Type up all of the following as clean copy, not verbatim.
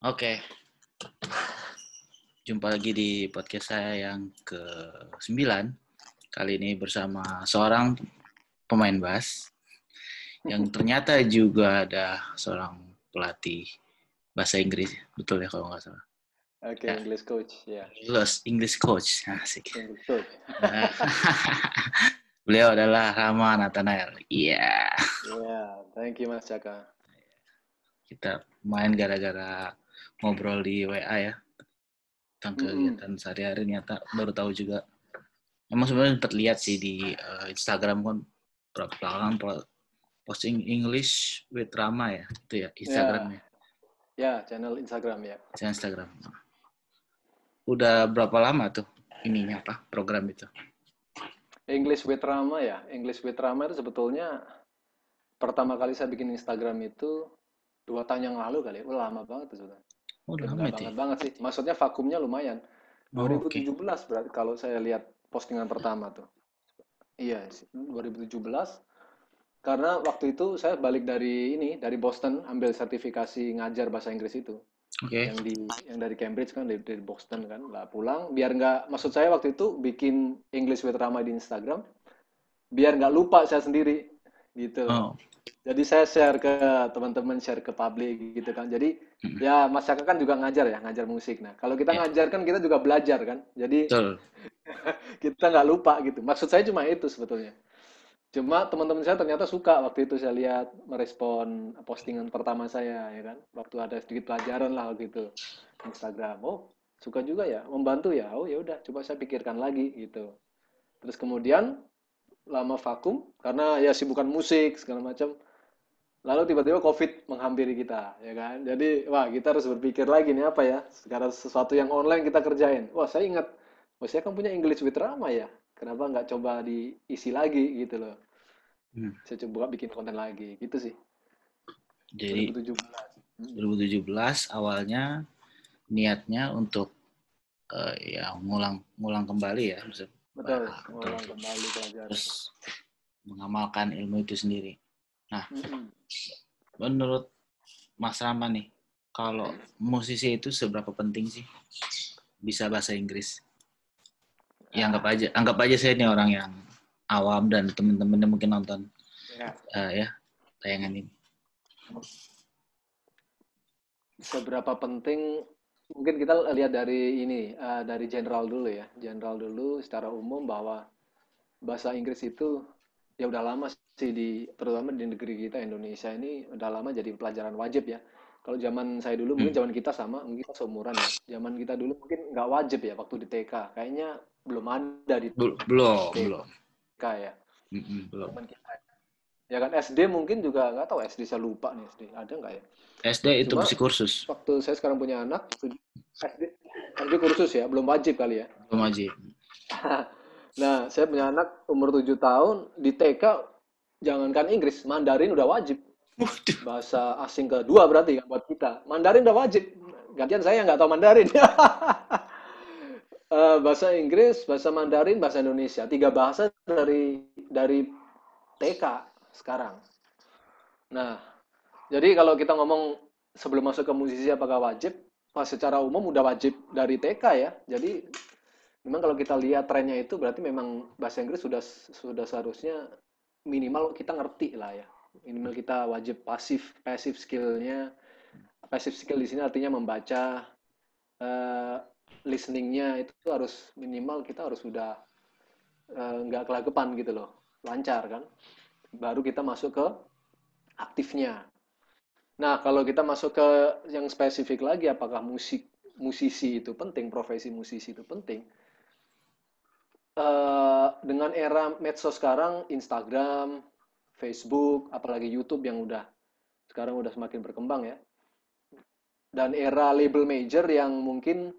Oke, jumpa lagi di podcast saya yang ke-9. Kali ini bersama seorang pemain bass yang ternyata juga ada seorang pelatih bahasa Inggris. Betul ya kalau nggak salah. Oke, Ya, English coach, ya. English coach. Asik. English coach. Beliau adalah Rama Nathanael. Iya. Ya, thank you Mas Jaka. Kita main gara-gara ngobrol di WA ya. Tentang kegiatan sehari-hari, ternyata baru tahu juga. Emang sebenarnya sempat lihat sih di Instagram kan belakangan posting English with Rama ya, itu ya Instagramnya. Ya, channel Instagram ya. Instagram. Udah berapa lama tuh ininya program itu? English with Rama ya. English with Rama itu sebetulnya pertama kali saya bikin Instagram itu 2 tahun yang lalu kali. Lama banget tuh sudah. Oh, udah lama Nggak itu ya? banget sih. Maksudnya vakumnya lumayan. Oh, oke. 2017 berarti kalau saya lihat postingan pertama tuh. Iya, 2017. Karena waktu itu saya balik dari Boston ambil sertifikasi ngajar bahasa Inggris itu. Oke. Yang dari Cambridge kan dari Boston kan lah pulang biar nggak maksud saya waktu itu bikin English with Rama di Instagram biar nggak lupa saya sendiri gitu loh. Oh. Jadi saya share ke teman-teman, share ke publik gitu kan. Jadi ya Mas Caka kan juga ngajar musik. Nah kalau kita Ya, ngajar kan kita juga belajar kan. Jadi betul. kita nggak lupa gitu. Maksud saya cuma itu sebetulnya. Cuma teman-teman saya ternyata suka waktu itu saya lihat merespon postingan pertama saya ya kan. Waktu ada sedikit pelajaran lah gitu Instagram. Oh, suka juga ya, membantu ya. Oh ya udah, coba saya pikirkan lagi gitu. Terus kemudian lama vakum karena ya sibukan musik segala macam. Lalu tiba-tiba COVID menghampiri kita, ya kan? Jadi, wah kita harus berpikir lagi nih apa ya? Sekarang sesuatu yang online kita kerjain. Wah saya ingat, wah saya kan punya English with Rama ya. Kenapa nggak coba diisi lagi gitu loh? Saya coba bikin konten lagi, gitu sih. Jadi 2017. 2017 awalnya niatnya untuk ya ngulang kembali ya, Betul, betul. ngulang kembali pelajaran. Terus mengamalkan ilmu itu sendiri. Nah, Mm-mm. menurut Mas Rama nih, kalau musisi itu seberapa penting sih bisa bahasa Inggris? Ya Ah, anggap aja saya ini orang yang awam dan teman-temannya mungkin nonton ya. ya tayangan ini. Seberapa penting? Mungkin kita lihat dari ini, dari general dulu ya. General dulu secara umum bahwa bahasa Inggris itu ya udah lama sih terutama di negeri kita Indonesia ini udah lama jadi pelajaran wajib ya. Kalau zaman saya dulu, mungkin zaman kita sama, mungkin kita seumuran ya. Zaman kita dulu mungkin nggak wajib ya waktu di TK. Kayaknya belum ada di Belum. TK ya. Belum. Zaman kita. Ya kan SD mungkin juga nggak tahu SD saya lupa nih SD ada nggak ya. SD itu Cuma masih kursus, waktu saya sekarang punya anak SD SD kursus ya belum wajib kali ya. belum wajib. Nah saya punya anak umur 7 tahun di TK jangankan Inggris Mandarin udah wajib. Waduh. Bahasa asing kedua berarti kan buat kita. Mandarin udah wajib. Gantian saya nggak tahu Mandarin. Bahasa Inggris, bahasa Mandarin, bahasa Indonesia. 3 bahasa dari TK sekarang. Nah, jadi kalau kita ngomong sebelum masuk ke musisi apakah wajib? Pas secara umum udah wajib dari TK ya. Jadi memang kalau kita lihat trennya itu berarti memang bahasa Inggris sudah seharusnya minimal kita ngerti lah ya. Minimal kita wajib passive skillnya. Passive skill di sini artinya membaca, uh, listeningnya itu harus minimal kita harus sudah nggak kelagapan gitu loh, lancar kan. Baru kita masuk ke aktifnya. Nah, kalau kita masuk ke yang spesifik lagi, apakah musisi itu penting, profesi musisi itu penting? Dengan era medsos sekarang, Instagram, Facebook, apalagi YouTube yang sekarang udah semakin berkembang ya, dan era label major yang mungkin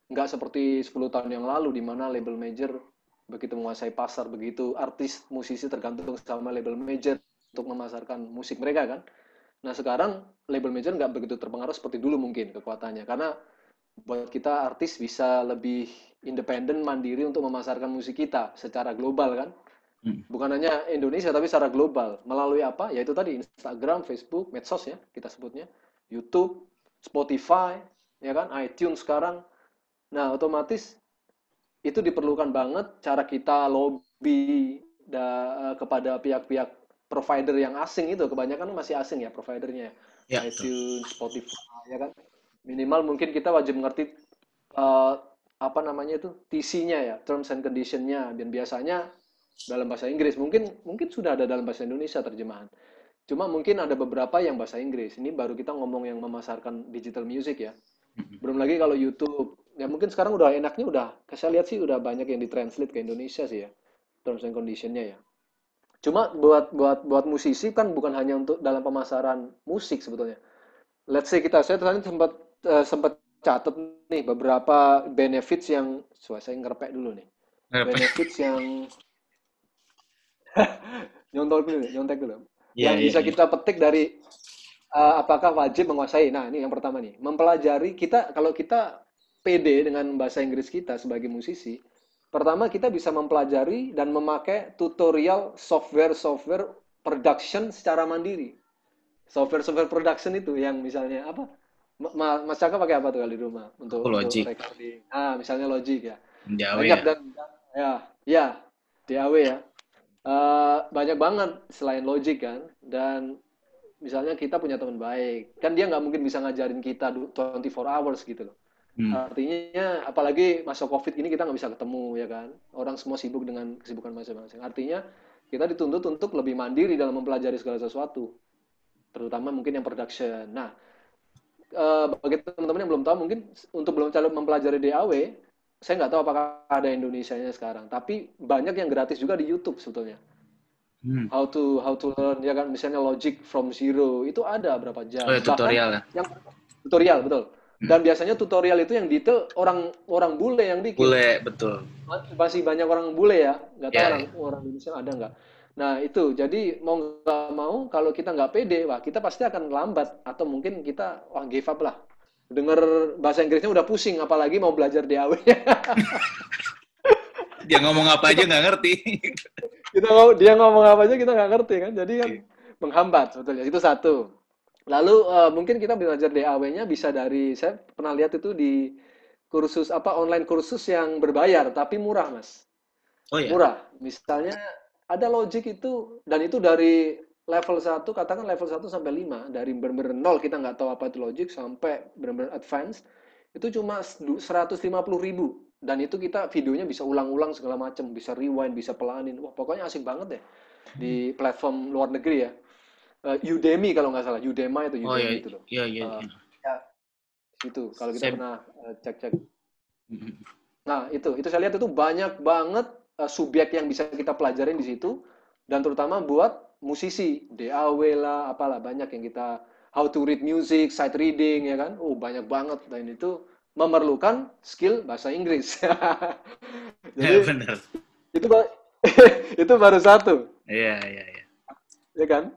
nggak seperti 10 tahun yang lalu, di mana label major begitu menguasai pasar, begitu artis musisi tergantung sama label major untuk memasarkan musik mereka kan. Nah sekarang label major nggak begitu terpengaruh seperti dulu mungkin kekuatannya, karena buat kita artis bisa lebih independen, mandiri untuk memasarkan musik kita secara global kan. Bukan hanya Indonesia tapi secara global. Melalui apa? Yaitu tadi Instagram, Facebook, medsos ya kita sebutnya, YouTube, Spotify, ya kan, iTunes sekarang. Nah, otomatis itu diperlukan banget cara kita lobby kepada pihak-pihak provider yang asing itu, kebanyakan masih asing ya providernya, Ya, betul. iTunes, Spotify, ya kan. Minimal mungkin kita wajib ngerti eh, apa namanya itu TC-nya ya, terms and condition-nya, dan biasanya dalam bahasa Inggris. Mungkin mungkin sudah ada dalam bahasa Indonesia terjemahan. Cuma mungkin ada beberapa yang bahasa Inggris. Ini baru kita ngomong yang memasarkan digital music ya. Belum lagi kalau YouTube. Ya mungkin sekarang udah enaknya udah, saya lihat sih udah banyak yang ditranslate ke Indonesia sih ya. Terms and condition-nya ya. Cuma buat musisi kan bukan hanya untuk dalam pemasaran musik sebetulnya. Let's say saya tadi sempat catat nih beberapa benefits yang, saya ngerepek dulu nih. Benefits yang nyontek dulu. Iya, Yang iya, bisa iya. kita petik dari apakah wajib menguasai. Nah, ini yang pertama nih. Mempelajari kita, kalau kita pede dengan bahasa Inggris kita sebagai musisi, pertama kita bisa mempelajari dan memakai tutorial software-software production secara mandiri. Software-software production itu yang misalnya apa? Mas Caka pakai apa tuh kali di rumah Aku untuk Logic. recording? Misalnya Logic ya. Jawa Banyak ya. dan ya, ya, DAW ya. Banyak banget selain Logic kan. Dan misalnya kita punya teman baik, kan dia nggak mungkin bisa ngajarin kita 24 hours gitu loh. Hmm. Artinya, apalagi masa COVID ini kita nggak bisa ketemu ya kan. Orang semua sibuk dengan kesibukan masing-masing. Artinya kita dituntut untuk lebih mandiri dalam mempelajari segala sesuatu, terutama mungkin yang production. Nah, bagi teman-teman yang belum tahu, mungkin untuk belum mempelajari DAW, saya nggak tahu apakah ada Indonesianya sekarang, tapi banyak yang gratis juga di YouTube sebetulnya. Hmm. How to learn ya kan, misalnya Logic from zero itu ada berapa Oh jam, ya, bahkan tutorial ya. yang tutorial betul. Hmm. Dan biasanya tutorial itu yang detail orang orang bule yang bikin. Bule, betul. Masih banyak orang bule ya, nggak tahu Ya, orang ya. orang Indonesia ada nggak. Nah itu jadi mau nggak mau kalau kita nggak pede, wah kita pasti akan lambat atau mungkin kita wah give up lah. Dengar bahasa Inggrisnya udah pusing, apalagi mau belajar DAW. Dia ngomong apa aja kita nggak ngerti. dia ngomong apa aja kita nggak ngerti kan, jadi kan menghambat sebetulnya. Itu satu. Lalu mungkin kita belajar DAW-nya bisa dari, saya pernah lihat itu di kursus apa, online kursus yang berbayar tapi murah mas. Oh ya. Murah. Misalnya ada Logic itu, dan itu dari level satu, katakan level satu sampai 5, dari benar-benar nol kita nggak tahu apa itu Logic sampai benar-benar advance, itu cuma 150.000, dan itu kita videonya bisa ulang-ulang segala macam, bisa rewind, bisa pelanin. Wah, pokoknya asik banget deh di platform luar negeri ya. Udemy kalau nggak salah, Oh ya, Udemy itu loh. ya, ya, Eh, ya. ya, itu kalau kita Saya. pernah cek-cek. Nah, itu saya lihat itu banyak banget subjek yang bisa kita pelajarin di situ, dan terutama buat musisi, DAW lah, apalah banyak yang kita, how to read music, sight reading ya kan. Oh, banyak banget, dan itu memerlukan skill bahasa Inggris. Ya, Jadi benar. itu itu baru satu, Iya, iya, iya. ya kan?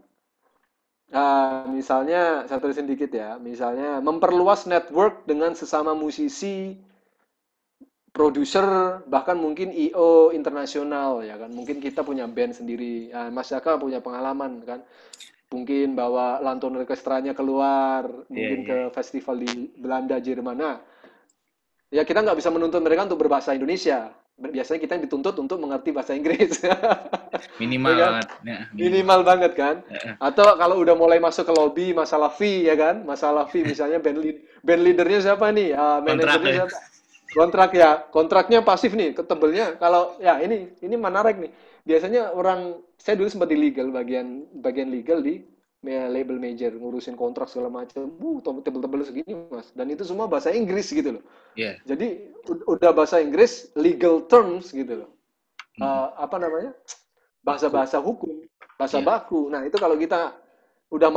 Misalnya saya tulisin dikit ya, misalnya memperluas network dengan sesama musisi, produser, bahkan mungkin IO internasional ya kan. Mungkin kita punya band sendiri. Mas Jaka punya pengalaman kan. Mungkin bawa Lanton Orkestranya keluar, Iya, mungkin iya. ke festival di Belanda, Jerman. Nah, ya kita nggak bisa menuntut mereka untuk berbahasa Indonesia. Biasanya kita yang dituntut untuk mengerti bahasa Inggris. Ya Minimal kan? banget. Ya, minimal. Minimal banget kan. Ya, Atau kalau udah mulai masuk ke lobby, masalah fee ya kan. Masalah fee misalnya band leadernya siapa nih? kontrak Manajernya ya. siapa? Kontrak ya, kontraknya pasif nih, ketebelnya. Kalau ya ini menarik nih. Biasanya orang, saya dulu sempat di legal, bagian legal di label major, ngurusin kontrak segala macam. Tebel-tebel segini mas. Dan itu semua bahasa Inggris gitu loh. Iya. Jadi udah bahasa Inggris, legal terms gitu loh. Apa namanya? Baku. Bahasa-bahasa hukum, bahasa Iya. baku. Nah itu kalau kita udah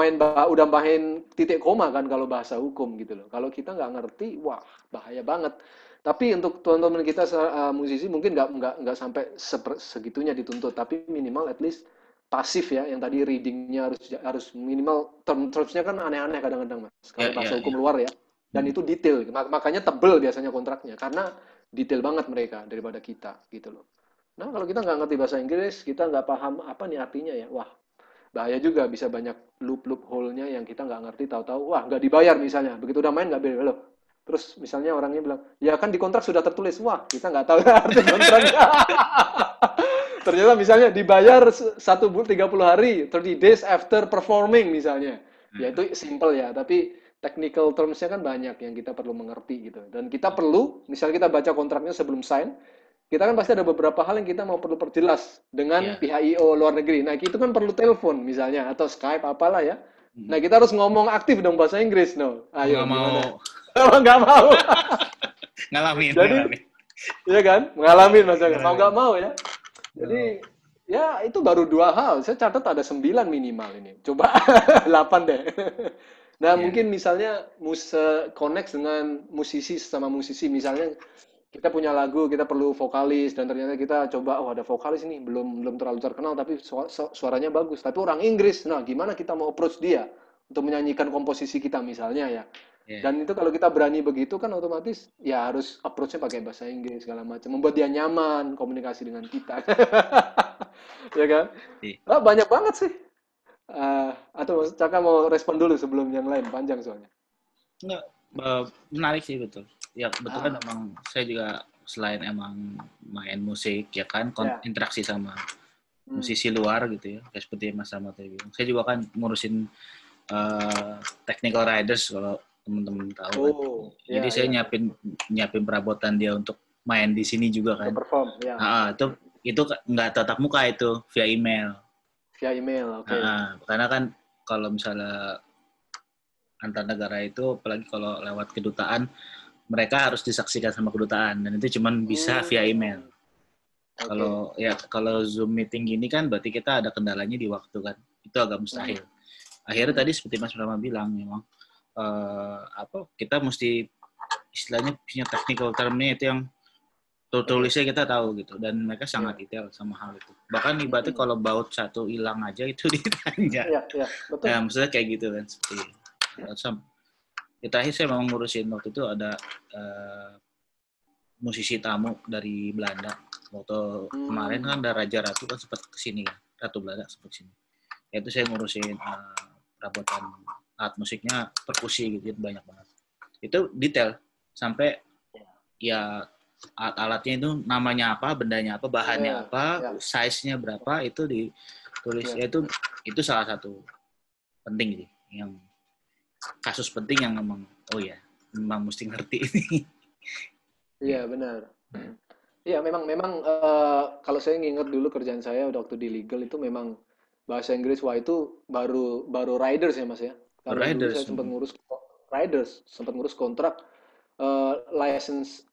main titik koma kan kalau bahasa hukum gitu loh. Kalau kita nggak ngerti, wah bahaya banget. Tapi untuk teman-teman kita musisi mungkin nggak sampai segitunya dituntut, tapi minimal at least pasif ya. Yang tadi readingnya harus minimal, termsnya kan aneh-aneh kadang-kadang mas. Ya, Kalau ya, bahasa ya. hukum luar ya, dan itu detail. Makanya tebel biasanya kontraknya karena detail banget mereka daripada kita gitu loh. Nah kalau kita nggak ngerti bahasa Inggris, kita nggak paham apa nih artinya ya, wah bahaya juga, bisa banyak hole-nya yang kita nggak ngerti, tahu-tahu wah nggak dibayar misalnya, begitu udah main nggak bayar loh. Terus misalnya orangnya bilang, ya kan di kontrak sudah tertulis, wah kita nggak tahu arti kontraknya. Ternyata misalnya dibayar 30 hari, 30 days after performing misalnya. Ya itu simple ya, tapi technical terms-nya kan banyak yang kita perlu mengerti gitu. Dan kita perlu, misalnya kita baca kontraknya sebelum sign, kita kan pasti ada beberapa hal yang kita mau perlu perjelas dengan Ya. pihak IO luar negeri. Nah, itu kan perlu telepon misalnya, atau Skype, apalah ya. Nah, kita harus ngomong aktif dong bahasa Inggris, no. Mau Ayo, nggak mau gimana? Kalau nggak mau. ngalamin, Jadi, ngalamin. iya kan? Mengalami masalah. Mau Ngalamin. nggak mau ya. Oh. Jadi, ya itu baru 2 hal. Saya catat ada 9 minimal ini. Coba 8 deh. Nah, Ya. mungkin misalnya connect dengan musisi sama musisi. Misalnya kita punya lagu, kita perlu vokalis, dan ternyata kita coba, oh ada vokalis ini, belum terlalu terkenal, tapi suaranya bagus. Tapi orang Inggris, nah gimana kita mau approach dia untuk menyanyikan komposisi kita misalnya ya. Ya. Dan itu kalau kita berani begitu kan otomatis ya harus approach-nya pakai bahasa Inggris segala macam, membuat dia nyaman komunikasi dengan kita. Ya kan? Iya. Banyak banget sih. Atau Mas Caka mau respon dulu sebelum yang lain, panjang soalnya. Enggak, menarik sih betul. Ya kebetulan Ah, emang saya juga selain emang main musik ya kan, ya. interaksi sama Hmm. musisi luar gitu ya, kayak seperti Mas Sama tadi bilang. Saya juga kan ngurusin technical riders kalau teman-teman tahu kan. Oh, Jadi ya, saya ya, ya. nyiapin perabotan dia untuk main di sini juga Untuk kan. perform, ya. Itu nggak tatap muka, itu via email. Via email, oke. Karena kan kalau misalnya antar negara itu, apalagi kalau lewat kedutaan, mereka harus disaksikan sama kedutaan, dan itu cuman bisa via email. Hmm, oke. Kalau Zoom meeting gini kan berarti kita ada kendalanya di waktu kan, itu agak Hmm, mustahil. Akhirnya hmm. tadi seperti Mas Brahma bilang memang kita mesti istilahnya punya technical termnya itu yang Oke. tulisnya kita tahu gitu, dan mereka sangat Ya. detail sama hal itu. Bahkan ibaratnya Hmm. kalau baut satu hilang aja itu ditanya. Ya, ya, betul. Maksudnya kayak gitu kan, seperti terakhir saya memang ngurusin waktu itu ada musisi tamu dari Belanda. Waktu kemarin kan Hmm. ada Raja Ratu kan sempat kesini kan, Ratu Belanda sempat kesini. Itu saya ngurusin perabotan alat musiknya, perkusi gitu, banyak banget. Itu detail sampai ya alat-alatnya itu namanya apa, bendanya apa, bahannya Ya, apa, ya, size-nya berapa, itu ditulis. ya. Ya itu salah satu penting sih, yang kasus penting yang memang mesti ngerti ini. Iya, benar. Iya, memang kalau saya nginget dulu kerjaan saya waktu di legal itu memang bahasa Inggris, wah itu baru baru riders ya Mas ya. Kalau dulu saya Riders. sempat ngurus riders, sempat ngurus kontrak license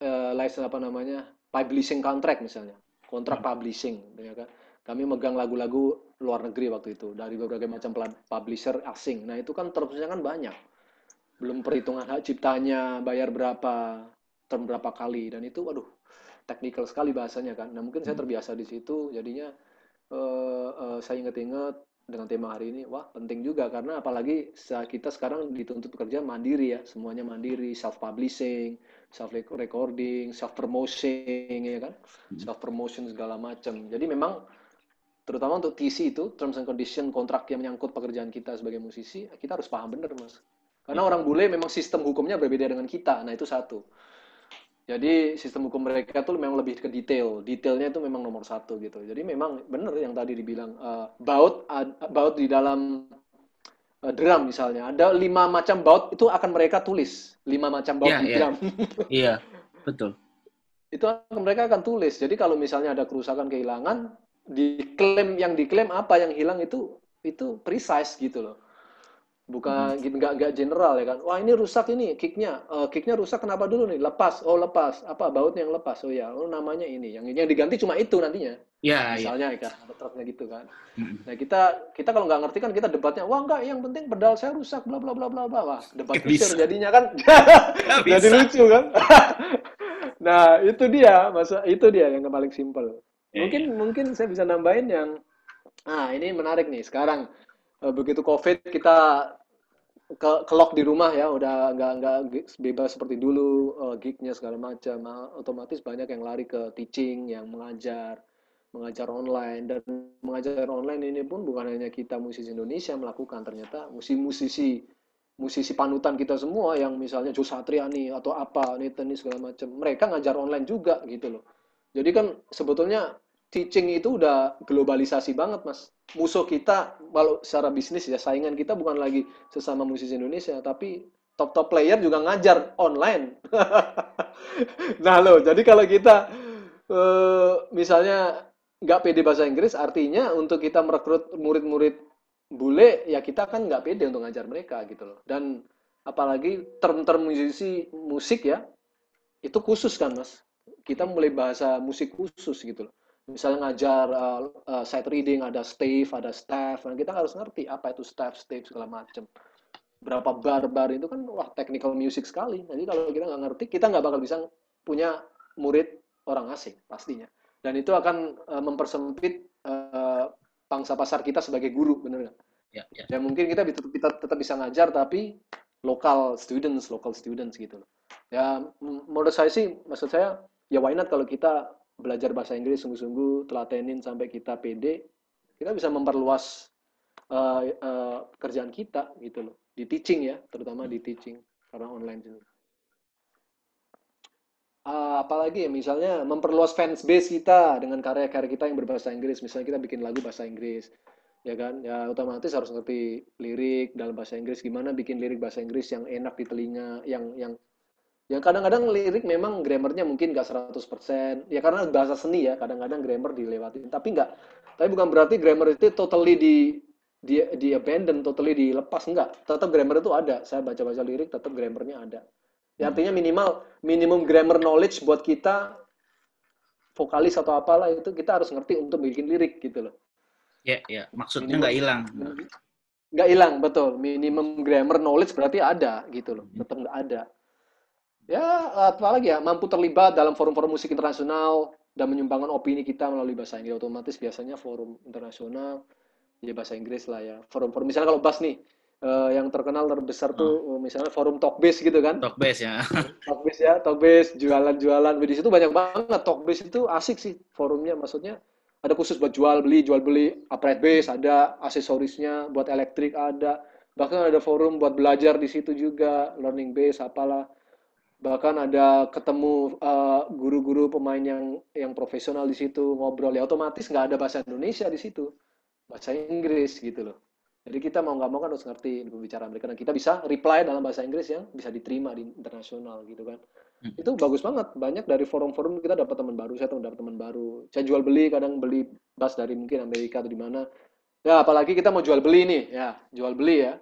apa namanya? Publishing contract misalnya. Kontrak publishing ya kan. Kami megang lagu-lagu luar negeri waktu itu dari berbagai macam publisher asing. Nah, itu kan termsnya kan banyak. Belum perhitungan hak ciptanya, bayar berapa, term berapa kali, dan itu waduh teknikal sekali bahasanya kan. Nah, mungkin saya terbiasa di situ, jadinya saya ingat-ingat dengan tema hari ini, wah penting juga karena apalagi kita sekarang dituntut kerja mandiri ya, semuanya mandiri, self publishing, self recording, self promoting ya kan, self promotion segala macam. Jadi memang terutama untuk TC itu, terms and condition kontrak yang menyangkut pekerjaan kita sebagai musisi, kita harus paham benar Mas. Karena orang bule memang sistem hukumnya berbeda dengan kita. Nah, itu satu. Jadi sistem hukum mereka tuh memang lebih ke detail. Detailnya itu memang nomor satu gitu. Jadi memang benar yang tadi dibilang baut di dalam drum misalnya. Ada 5 macam baut itu akan mereka tulis. 5 macam baut Iya, di iya, drum. iya, betul. Itu mereka akan tulis. Jadi kalau misalnya ada kerusakan kehilangan, yang diklaim apa yang hilang itu precise gitu loh. Bukan nggak general ya kan. Wah ini rusak ini kicknya rusak kenapa dulu nih? Lepas. Oh lepas. Apa bautnya yang lepas? Oh ya. Oh namanya ini. Yang diganti cuma itu nantinya. Iya, iya. Misalnya ya kan ada truknya gitu kan. Nah kita kalau nggak ngerti kan kita debatnya. Wah nggak yang penting pedal saya rusak bla bla bla bla bla. Wah debat Gak kusir bisa, jadinya kan. gak Jadi bisa. lucu kan. Nah itu dia yang paling simpel. Iya, iya. Mungkin saya bisa nambahin yang ini menarik nih sekarang begitu COVID kita lock di rumah ya, udah nggak bebas seperti dulu, gignya segala macam. Otomatis banyak yang lari ke teaching, yang mengajar. mengajar online. Dan mengajar online ini pun bukan hanya kita musisi Indonesia melakukan, ternyata musisi panutan kita semua yang misalnya Joe Satriani atau apa, Nathan segala macam, mereka ngajar online juga gitu loh. Jadi kan sebetulnya teaching itu udah globalisasi banget, Mas. Musuh kita kalau secara bisnis ya, saingan kita bukan lagi sesama musisi Indonesia, tapi top-top player juga ngajar online. Nah loh, jadi kalau kita misalnya nggak pede bahasa Inggris, artinya untuk kita merekrut murid-murid bule, ya kita kan nggak pede untuk ngajar mereka gitu loh. Dan apalagi term-term musisi musik ya, itu khusus kan Mas. Kita mulai bahasa musik khusus gitu loh. Misalnya ngajar sight reading, ada stave, ada staff. Nah, kita harus ngerti apa itu staff, stave, segala macam. Berapa bar-bar itu kan, wah, technical music sekali. Jadi kalau kita nggak ngerti, kita nggak bakal bisa punya murid orang asing, pastinya. Dan itu akan mempersempit pangsa pasar kita sebagai guru, bener nggak? Ya, ya. Ya mungkin kita tetap bisa ngajar, tapi local students gitu loh. Ya menurut saya sih, maksud saya, ya why not kalau kita belajar bahasa Inggris sungguh-sungguh, telatenin sampai kita pede, kita bisa memperluas kerjaan kita gitu loh. Di teaching ya, terutama di teaching karena online juga. Apalagi ya, misalnya memperluas fans base kita dengan karya-karya kita yang berbahasa Inggris. Misalnya kita bikin lagu bahasa Inggris, ya kan? Ya otomatis harus ngerti lirik dalam bahasa Inggris. Gimana bikin lirik bahasa Inggris yang enak di telinga, yang kadang-kadang lirik memang grammarnya mungkin nggak 100%. Ya karena bahasa seni ya, kadang-kadang grammar dilewatin. Tapi bukan berarti grammar itu totally di abandon, totally dilepas, enggak. Tetap grammar itu ada. Saya baca-baca lirik, tetap grammarnya ada. Ya, artinya minimum grammar knowledge buat kita vokalis atau apalah, itu kita harus ngerti untuk bikin lirik gitu loh. Ya, ya. Maksudnya nggak Minimum hilang. nggak hilang, betul. Minimum grammar knowledge berarti ada gitu loh. Tetap nggak ada. Ya, apalagi ya, mampu terlibat dalam forum-forum musik internasional dan menyumbangkan opini kita melalui bahasa Inggris. Otomatis biasanya forum internasional ya bahasa Inggris lah ya. Forum-forum misalnya kalau bass nih, yang terkenal terbesar tuh misalnya forum Talkbass gitu kan. Talkbass ya. Talkbass ya, Talkbass jualan-jualan. Di situ banyak banget. Talkbass itu asik sih forumnya, maksudnya ada khusus buat jual beli upright bass, ada aksesorisnya buat elektrik, ada bahkan ada forum buat belajar di situ juga, learning bass apalah. Bahkan ada ketemu guru-guru pemain yang profesional di situ, ngobrol, ya otomatis nggak ada bahasa Indonesia di situ, bahasa Inggris gitu loh. Jadi kita mau nggak mau kan harus ngerti pembicaraan mereka, dan kita bisa reply dalam bahasa Inggris yang bisa diterima di internasional gitu kan. Itu bagus banget, banyak dari forum-forum kita dapat teman baru. Saya dapat teman baru, saya jual beli, kadang beli bass dari mungkin Amerika atau di mana. Ya apalagi kita mau jual beli nih, ya jual beli ya,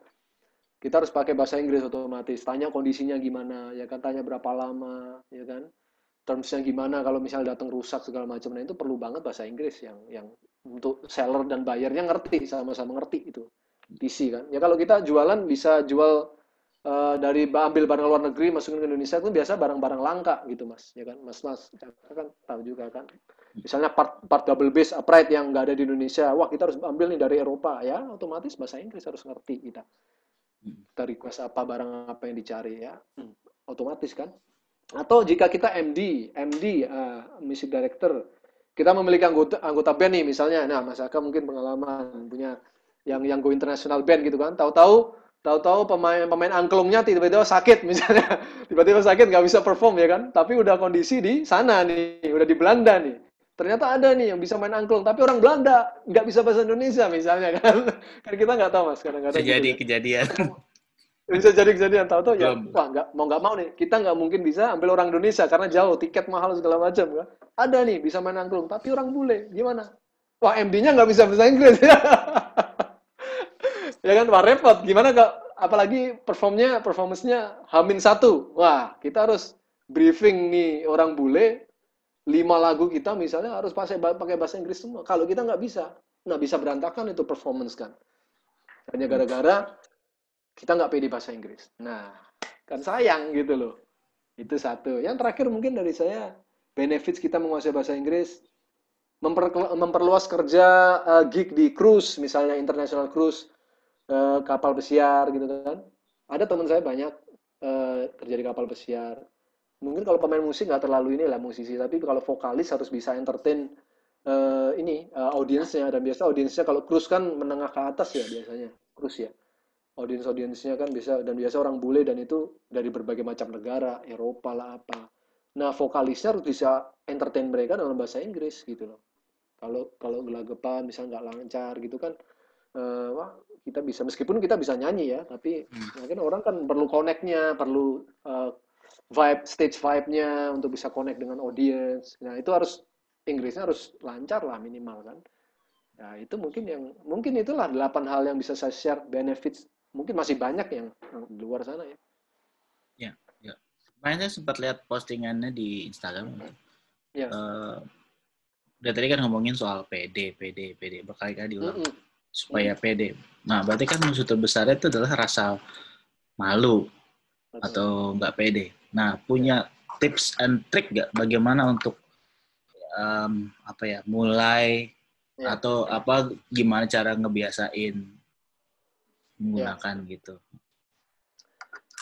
kita harus pakai bahasa Inggris otomatis. Tanya kondisinya gimana, ya kan, tanya berapa lama, ya kan, termsnya gimana kalau misalnya datang rusak segala macam. Nah itu perlu banget bahasa Inggris yang untuk seller dan buyernya ngerti, sama-sama ngerti itu. TC kan. Ya kalau kita jualan bisa jual dari ambil barang luar negeri masukin ke Indonesia, itu biasa barang-barang langka gitu Mas, ya kan. Mas kan tahu juga kan. Misalnya part double bass upright yang nggak ada di Indonesia, wah kita harus ambil nih dari Eropa, ya otomatis bahasa Inggris harus ngerti kita. Kita request apa, barang apa yang dicari ya, otomatis kan. Atau jika kita MD music director, kita memiliki anggota band nih misalnya. Nah Mas Aka mungkin pengalaman punya yang go international band gitu kan, tahu-tahu pemain angklungnya tiba-tiba sakit misalnya, tiba-tiba sakit nggak bisa perform ya kan, tapi udah kondisi di sana nih, udah di Belanda nih, ternyata ada nih yang bisa main angklung tapi orang Belanda, nggak bisa bahasa Indonesia misalnya kan. Kan kita nggak tahu Mas, Bisa kadang-kadang gitu jadi kan. kejadian. Bisa jadi kejadian, tahu-tahu ya, Belum. wah nggak mau nih, kita nggak mungkin bisa ambil orang Indonesia karena jauh, tiket mahal segala macam kan. Ada nih bisa main angklung tapi orang bule, gimana? Wah MD-nya nggak bisa bahasa Inggris ya. Ya kan, wah repot. Gimana kak? Apalagi performance-nya H-1. Wah, kita harus briefing nih orang bule, 5 lagu kita misalnya harus pakai bahasa Inggris semua. Kalau kita nggak bisa, nah bisa berantakan itu performance kan. Hanya gara-gara kita nggak pede bahasa Inggris. Nah, kan sayang gitu loh. Itu satu. Yang terakhir mungkin dari saya, benefits kita menguasai bahasa Inggris, memperluas kerja gig di cruise, misalnya international cruise, kapal pesiar gitu kan. Ada teman saya banyak kerja di kapal pesiar. Mungkin kalau pemain musik nggak terlalu ini lah musisi, tapi kalau vokalis harus bisa entertain audiensnya, dan biasa audiensnya kalau cruise kan menengah ke atas ya biasanya cruise ya, audiensnya kan biasa orang bule, dan itu dari berbagai macam negara, Eropa lah apa. Nah, vokalisnya harus bisa entertain mereka dalam bahasa Inggris gitu loh. Kalau gelagapan misalnya nggak lancar gitu kan, wah, kita bisa, meskipun kita bisa nyanyi ya, tapi mungkin orang kan perlu connect-nya, perlu stage vibe-nya untuk bisa connect dengan audience. Nah, itu harus Inggrisnya harus lancar lah minimal kan. Nah, itu mungkin itulah 8 hal yang bisa saya share benefits. Mungkin masih banyak yang di luar sana ya. Ya, ya. Kemarin saya sempat lihat postingannya di Instagram. Ya. Udah tadi kan ngomongin soal PD berkali-kali diulang supaya PD. Nah, berarti kan musuh terbesarnya itu adalah rasa malu atau nggak pede. Nah, punya tips and trick nggak bagaimana untuk mulai atau gimana cara ngebiasain menggunakan gitu?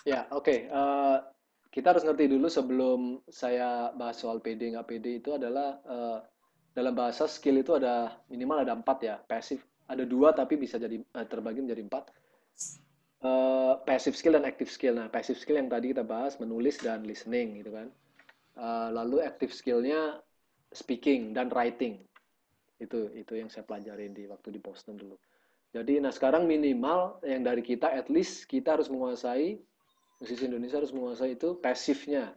Ya, oke. Kita harus ngerti dulu sebelum saya bahas soal PD nggak PD itu adalah dalam bahasa skill itu ada minimal ada 4 ya. Passive ada 2 tapi bisa jadi terbagi menjadi 4. Passive skill dan active skill. Nah, passive skill yang tadi kita bahas menulis dan listening gitu kan. Lalu active skillnya speaking dan writing. Itu yang saya pelajarin waktu di Boston dulu. Jadi, nah sekarang minimal yang dari kita, at least kita harus menguasai, musisi Indonesia harus menguasai itu passifnya.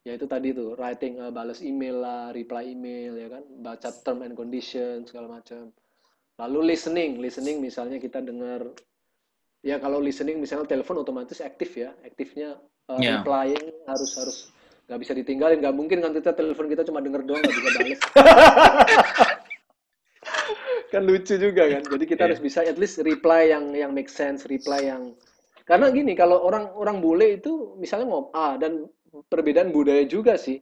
Yaitu tadi tuh, writing, balas email lah, reply email, ya kan, baca term and condition, segala macam. Lalu listening misalnya kita dengar, ya kalau listening misalnya telepon otomatis aktif ya, aktifnya replying harus nggak bisa ditinggalin, nggak mungkin kan kita telepon kita cuma denger doang nggak bisa bales. Kan lucu juga kan, jadi kita harus bisa at least reply yang make sense, reply yang, karena gini, kalau orang bule itu misalnya dan perbedaan budaya juga sih,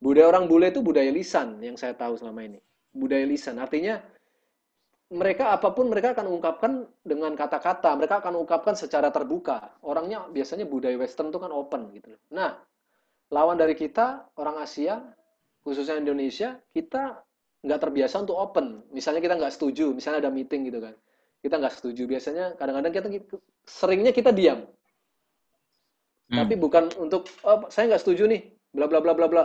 budaya orang bule itu budaya lisan yang saya tahu selama ini, budaya lisan artinya mereka apapun mereka akan ungkapkan dengan kata-kata, mereka akan ungkapkan secara terbuka. Orangnya biasanya budaya Western itu kan open gitu. Nah, lawan dari kita orang Asia, khususnya Indonesia, kita nggak terbiasa untuk open. Misalnya kita nggak setuju, misalnya ada meeting gitu kan, kita nggak setuju. Biasanya kadang-kadang seringnya kita diam. Tapi bukan untuk saya nggak setuju nih, bla bla bla bla bla.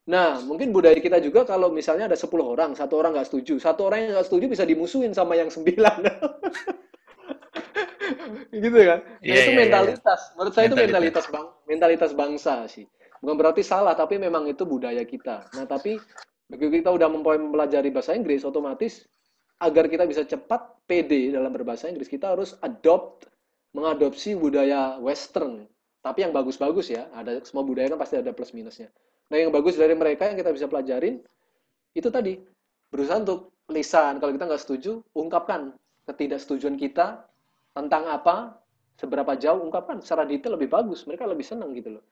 Nah, mungkin budaya kita juga kalau misalnya ada 10 orang, satu orang nggak setuju, satu orang yang nggak setuju bisa dimusuhin sama yang 9. Gitu kan? Nah, itu mentalitas. Menurut saya itu mentalitas bangsa sih. Bukan berarti salah, tapi memang itu budaya kita. Nah, tapi begitu kita udah mempelajari bahasa Inggris, otomatis agar kita bisa cepat pede dalam berbahasa Inggris, kita harus mengadopsi budaya Western. Tapi yang bagus-bagus ya. Ada semua budaya kan pasti ada plus minusnya. Nah, yang bagus dari mereka yang kita bisa pelajarin itu tadi, berusaha untuk lisan. Kalau kita nggak setuju, ungkapkan ketidaksetujuan kita tentang apa, seberapa jauh, ungkapkan secara detail, lebih bagus. Mereka lebih senang gitu loh.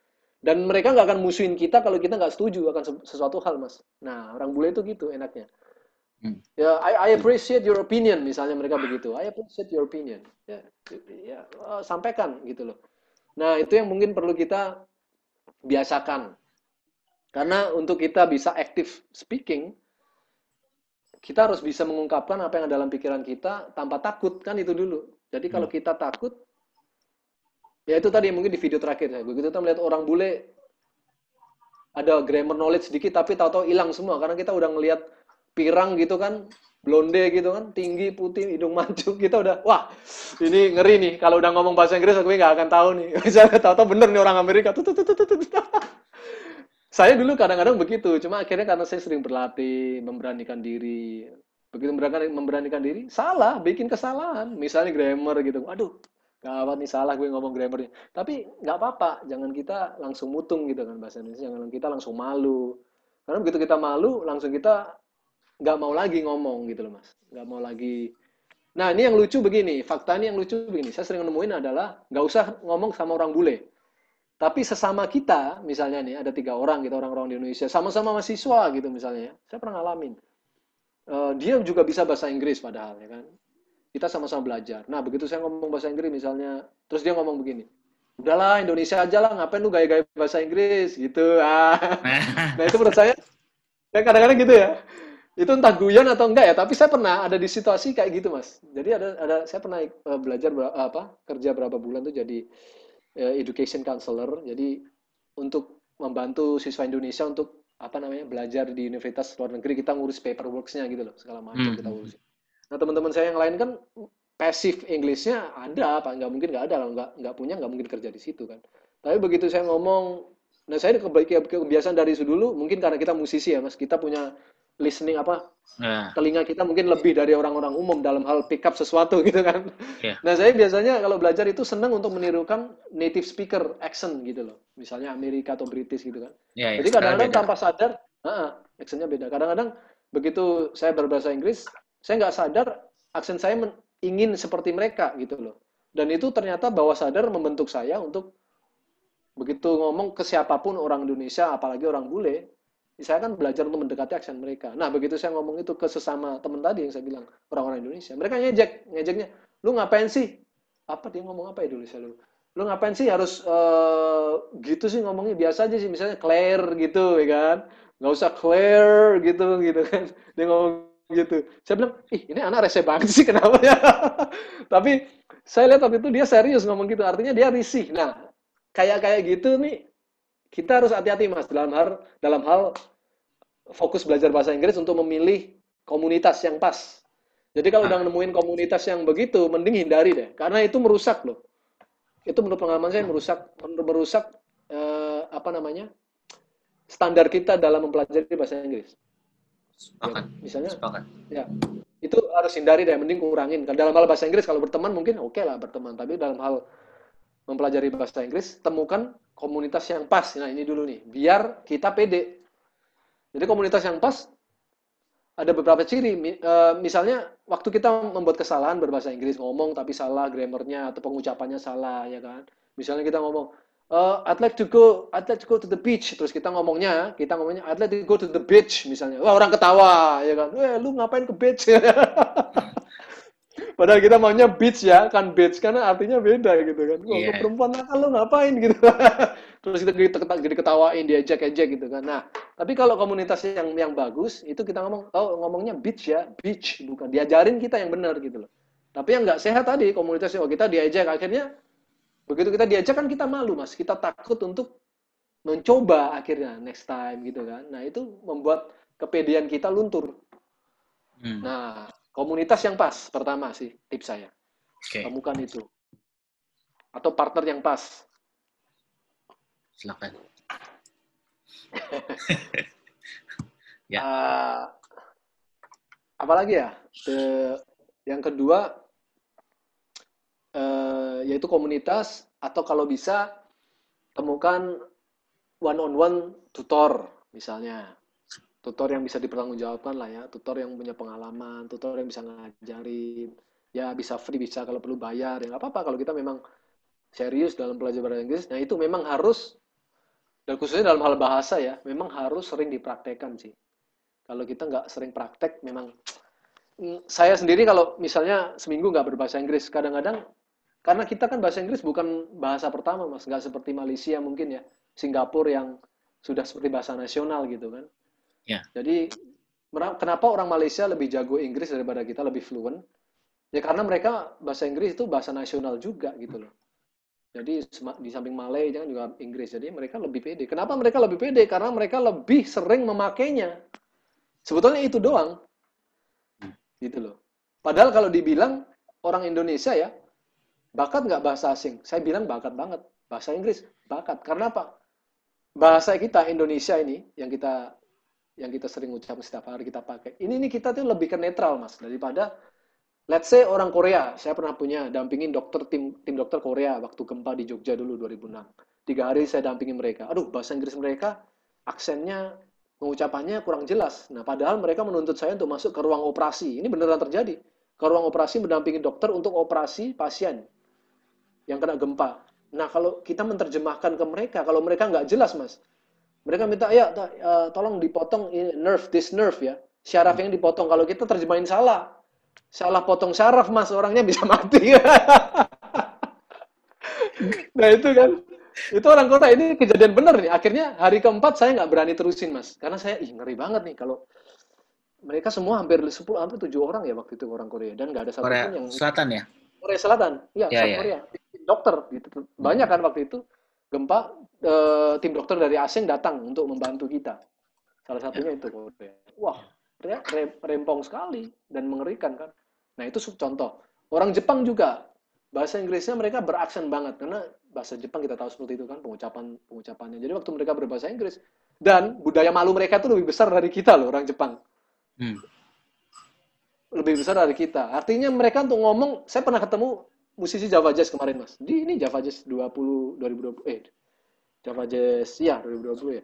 Dan mereka nggak akan musuhin kita kalau kita nggak setuju akan sesuatu hal, Mas. Nah, orang bule itu gitu enaknya. Ya, I appreciate your opinion, misalnya mereka begitu. I appreciate your opinion. Ya, sampaikan gitu loh. Nah, itu yang mungkin perlu kita biasakan. Karena untuk kita bisa active speaking, kita harus bisa mengungkapkan apa yang ada dalam pikiran kita tanpa takut, kan itu dulu. Jadi kalau kita takut, ya itu tadi mungkin di video terakhir ya, begitu kita melihat orang bule ada grammar knowledge sedikit tapi tahu-tahu hilang semua karena kita udah ngelihat pirang gitu kan, blonde gitu kan, tinggi, putih, hidung mancung, kita udah, wah ini ngeri nih, kalau udah ngomong bahasa Inggris aku nggak akan tahu nih. Misalnya tahu-tahu bener nih orang Amerika. Saya dulu kadang-kadang begitu, cuma akhirnya karena saya sering berlatih, memberanikan diri. Begitu memberanikan diri, salah, bikin kesalahan. Misalnya grammar gitu. Aduh, gawat nih, salah gue ngomong grammarnya. Tapi nggak apa-apa, jangan kita langsung mutung gitu kan bahasa Indonesia. Jangan kita langsung malu. Karena begitu kita malu, langsung kita nggak mau lagi ngomong gitu loh, Mas. Nggak mau lagi. Nah, ini yang lucu begini, fakta ini yang lucu begini. Saya sering nemuin adalah nggak usah ngomong sama orang bule. Tapi sesama kita, misalnya nih, ada 3 orang gitu, orang-orang di Indonesia, sama-sama mahasiswa gitu misalnya. Saya pernah ngalamin. Dia juga bisa bahasa Inggris padahal, ya kan. Kita sama-sama belajar. Nah, begitu saya ngomong bahasa Inggris misalnya, terus dia ngomong begini, udahlah Indonesia aja lah, ngapain lu gaya-gaya bahasa Inggris, gitu. Nah, itu menurut saya kadang-kadang gitu ya. Itu entah guyon atau enggak ya, tapi saya pernah ada di situasi kayak gitu, Mas. Jadi saya pernah belajar kerja berapa bulan tuh jadi education counselor. Jadi untuk membantu siswa Indonesia untuk belajar di universitas luar negeri, kita ngurus paperworks-nya gitu loh, segala macam kita Hmm. urus. Nah, teman-teman saya yang lain kan pasif English-nya ada, apa nggak mungkin nggak ada, kalau nggak punya nggak mungkin kerja di situ kan. Tapi begitu saya ngomong, nah saya kebiasaan dari dulu, mungkin karena kita musisi ya Mas, kita punya listening Nah, telinga kita mungkin lebih dari orang-orang umum dalam hal pick up sesuatu gitu kan. ya, Nah, saya biasanya kalau belajar itu senang untuk menirukan native speaker accent gitu loh. Misalnya Amerika atau British gitu kan. ya, ya. Jadi Style kadang-kadang beda. tanpa sadar, accentnya beda. Kadang-kadang begitu saya berbahasa Inggris, saya nggak sadar aksen saya ingin seperti mereka gitu loh. Dan itu ternyata bawah sadar membentuk saya untuk begitu ngomong ke siapapun orang Indonesia, apalagi orang bule, saya kan belajar untuk mendekati aksen mereka. Nah, begitu saya ngomong itu ke sesama teman tadi yang saya bilang, orang-orang Indonesia, mereka ngejeknya, lu ngapain sih? Apa dia ngomong apa ya dulu saya lupa. Lu ngapain sih harus gitu sih ngomongnya, biasa aja sih, misalnya Claire gitu, ya kan? Nggak usah Claire gitu kan. Dia ngomong gitu. Saya bilang, ih ini anak rese banget sih, kenapa ya? Tapi saya lihat waktu itu dia serius ngomong gitu, artinya dia risih. Nah, kayak gitu nih kita harus hati-hati Mas dalam hal fokus belajar bahasa Inggris untuk memilih komunitas yang pas. Jadi kalau udah Ah, nemuin komunitas yang begitu, mending hindari deh, karena itu merusak loh. Itu menurut pengalaman saya merusak standar kita dalam mempelajari bahasa Inggris. Ya sepakat, kan? Misalnya, sepakat. ya itu harus hindari deh, mending kurangin. Kalau dalam hal bahasa Inggris kalau berteman mungkin oke lah berteman, tapi dalam hal mempelajari bahasa Inggris, temukan komunitas yang pas. Nah, ini dulu nih, biar kita pede. Jadi komunitas yang pas ada beberapa ciri. Misalnya waktu kita membuat kesalahan berbahasa Inggris, ngomong tapi salah grammarnya atau pengucapannya salah, ya kan? Misalnya kita ngomong, I'd like to go to the beach. Terus kita ngomongnya, I'd like to go to the beach, misalnya. Wah, orang ketawa, ya kan? Lu ngapain ke beach? Padahal kita maunya beach ya, kan beach karena artinya beda gitu kan. Wah, ke Iya, perempuan nakal lu ngapain gitu. Terus kita diketawain, diejek-ejek gitu kan. Nah, tapi kalau komunitas yang bagus, itu kita ngomongnya beach ya, beach bukan diajarin kita yang benar gitu loh. Tapi yang nggak sehat tadi komunitasnya, kita diejek akhirnya begitu kita diejek kan kita malu Mas, kita takut untuk mencoba akhirnya next time gitu kan. Nah, itu membuat kepedean kita luntur. hmm. Nah, komunitas yang pas pertama sih tips saya. Oke, Temukan itu. Atau partner yang pas. silakan. Ya, Uh, Apalagi ya? Yang kedua, yaitu komunitas. Atau kalau bisa, temukan one-on-one tutor. Misalnya. Tutor yang bisa dipertanggungjawabkan lah ya. Tutor yang punya pengalaman. Tutor yang bisa ngajarin. Ya bisa free, bisa kalau perlu bayar. Ya nggak apa-apa kalau kita memang serius dalam belajar bahasa Inggris. Nah itu memang harus, dan khususnya dalam hal bahasa ya, memang harus sering dipraktekkan sih. Kalau kita nggak sering praktek, memang saya sendiri kalau misalnya seminggu nggak berbahasa Inggris, kadang-kadang karena kita kan bahasa Inggris bukan bahasa pertama mas, nggak seperti Malaysia mungkin ya, Singapura yang sudah seperti bahasa nasional gitu kan. ya. Jadi kenapa orang Malaysia lebih jago Inggris daripada kita, lebih fluent? Ya karena mereka bahasa Inggris itu bahasa nasional juga gitu loh. Jadi di samping Malay kan juga Inggris. Jadi mereka lebih pede. Kenapa mereka lebih pede? Karena mereka lebih sering memakainya. Sebetulnya itu doang, gitu loh. Padahal kalau dibilang orang Indonesia ya, bakat nggak bahasa asing? Saya bilang bakat banget. Bahasa Inggris, bakat. Karena apa? Bahasa kita Indonesia ini yang kita sering ucap setiap hari kita pakai. Ini kita tuh lebih ke netral mas daripada let's say orang Korea. Saya pernah punya dampingin tim dokter Korea waktu gempa di Jogja dulu 2006. 3 hari saya dampingin mereka. Aduh, bahasa Inggris mereka aksennya, pengucapannya kurang jelas. Nah, padahal mereka menuntut saya untuk masuk ke ruang operasi. Ini beneran terjadi. Ke ruang operasi mendampingi dokter untuk operasi pasien yang kena gempa. Nah, kalau kita menerjemahkan ke mereka, kalau mereka nggak jelas, Mas, mereka minta, ya, tolong dipotong this nerve ya, syaraf yang dipotong. Kalau kita terjemahin salah potong syaraf, Mas, orangnya bisa mati. Nah, itu kan, itu orang kota, ini kejadian bener nih. Akhirnya hari keempat saya nggak berani terusin, Mas, karena saya ngeri banget nih kalau mereka semua hampir 7 orang ya waktu itu orang Korea, dan nggak ada Korea satupun yang Selatan ya? Korea Selatan, ya Ya, South ya, ya. Korea, dokter gitu. Banyak kan waktu itu gempa, tim dokter dari asing datang untuk membantu kita. Salah Ya. satunya itu Korea. Wah, rempong sekali dan mengerikan kan. Nah itu contoh. Orang Jepang juga bahasa Inggrisnya mereka beraksen banget karena bahasa Jepang kita tahu seperti itu kan, pengucapannya. Jadi waktu mereka berbahasa Inggris, dan budaya malu mereka itu lebih besar dari kita loh, orang Jepang. Hmm. Lebih besar dari kita. Artinya mereka untuk ngomong, saya pernah ketemu musisi Java Jazz kemarin, Mas. Di ini Java Jazz 2020, Java Jazz, ya 2020 ya.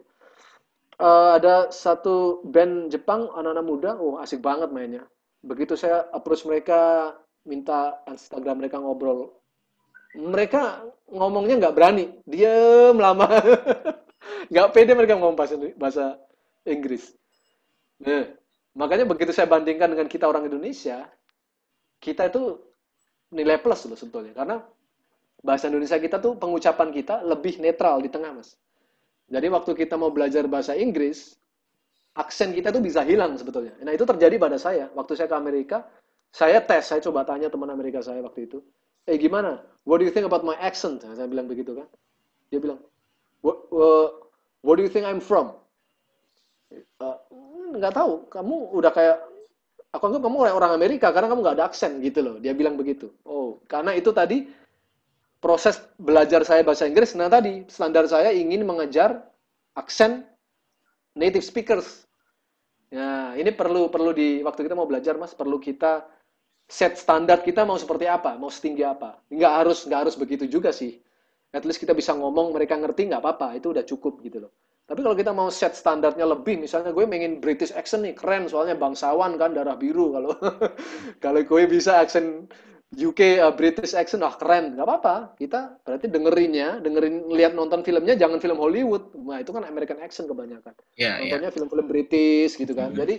Ada satu band Jepang, anak-anak muda, asik banget mainnya. Begitu saya approach mereka, minta Instagram mereka ngobrol, mereka ngomongnya nggak berani, diem lama. Nggak pede mereka ngomong bahasa Inggris. Nah, makanya begitu saya bandingkan dengan kita orang Indonesia, kita itu nilai plus loh sebetulnya. Karena bahasa Indonesia kita tuh pengucapan kita lebih netral di tengah, Mas. Jadi waktu kita mau belajar bahasa Inggris, aksen kita tuh bisa hilang sebetulnya. Nah itu terjadi pada saya. Waktu saya ke Amerika, saya tes, saya coba tanya teman Amerika saya waktu itu, gimana? What do you think about my accent? Nah, saya bilang begitu kan. Dia bilang, what do you think I'm from? "Eh, nggak tahu, kamu udah kayak, aku anggap kamu orang Amerika karena kamu nggak ada aksen gitu loh. Dia bilang begitu. Oh, karena itu tadi proses belajar saya bahasa Inggris. Nah tadi standar saya ingin mengejar aksen native speakers. Nah, ini perlu di waktu kita mau belajar, Mas, perlu kita set standar kita mau seperti apa, mau setinggi apa. Nggak harus begitu juga sih. At least kita bisa ngomong, mereka ngerti nggak apa-apa, itu udah cukup gitu loh. Tapi kalau kita mau set standarnya lebih, misalnya gue pengen British accent nih, keren soalnya bangsawan kan, darah biru. Kalau kalau gue bisa aksen UK, British accent, keren, nggak apa-apa. Kita berarti dengerin, lihat nonton filmnya, jangan film Hollywood. Nah itu kan American accent kebanyakan. Ya, ya. Nontonnya film-film British gitu kan. Mhm. Jadi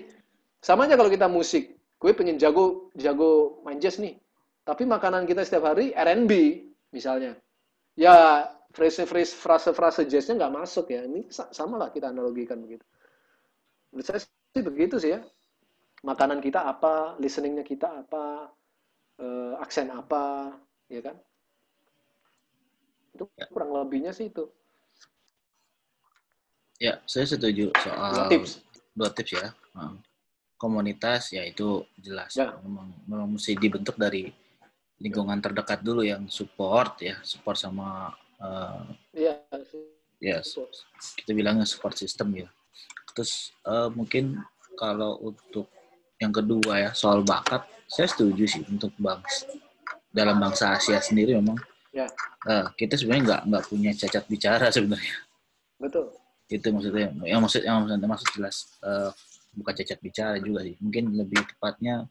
sama aja kalau kita musik. Gue pengen jago main jazz nih. Tapi makanan kita setiap hari R&B misalnya. Ya frase-frase jazznya nggak masuk ya. Ini sama lah kita analogikan begitu. Menurut saya sih begitu sih ya. Makanan kita apa, listeningnya kita apa, aksen apa, ya kan? Itu Ya, kurang lebihnya sih itu. ya, saya setuju Dua soal tips. 2 tips ya. Komunitas ya itu jelas ya. Ya, Memang mesti dibentuk dari lingkungan terdekat dulu yang support ya, support sama iya, ya support. kita bilangnya support system ya. Terus mungkin kalau untuk yang kedua ya soal bakat, saya setuju sih untuk dalam bangsa Asia sendiri memang Ya, kita sebenarnya nggak punya cacat bicara sebenarnya. betul. Itu maksudnya, yang maksud jelas bukan cacat bicara juga sih. Mungkin lebih tepatnya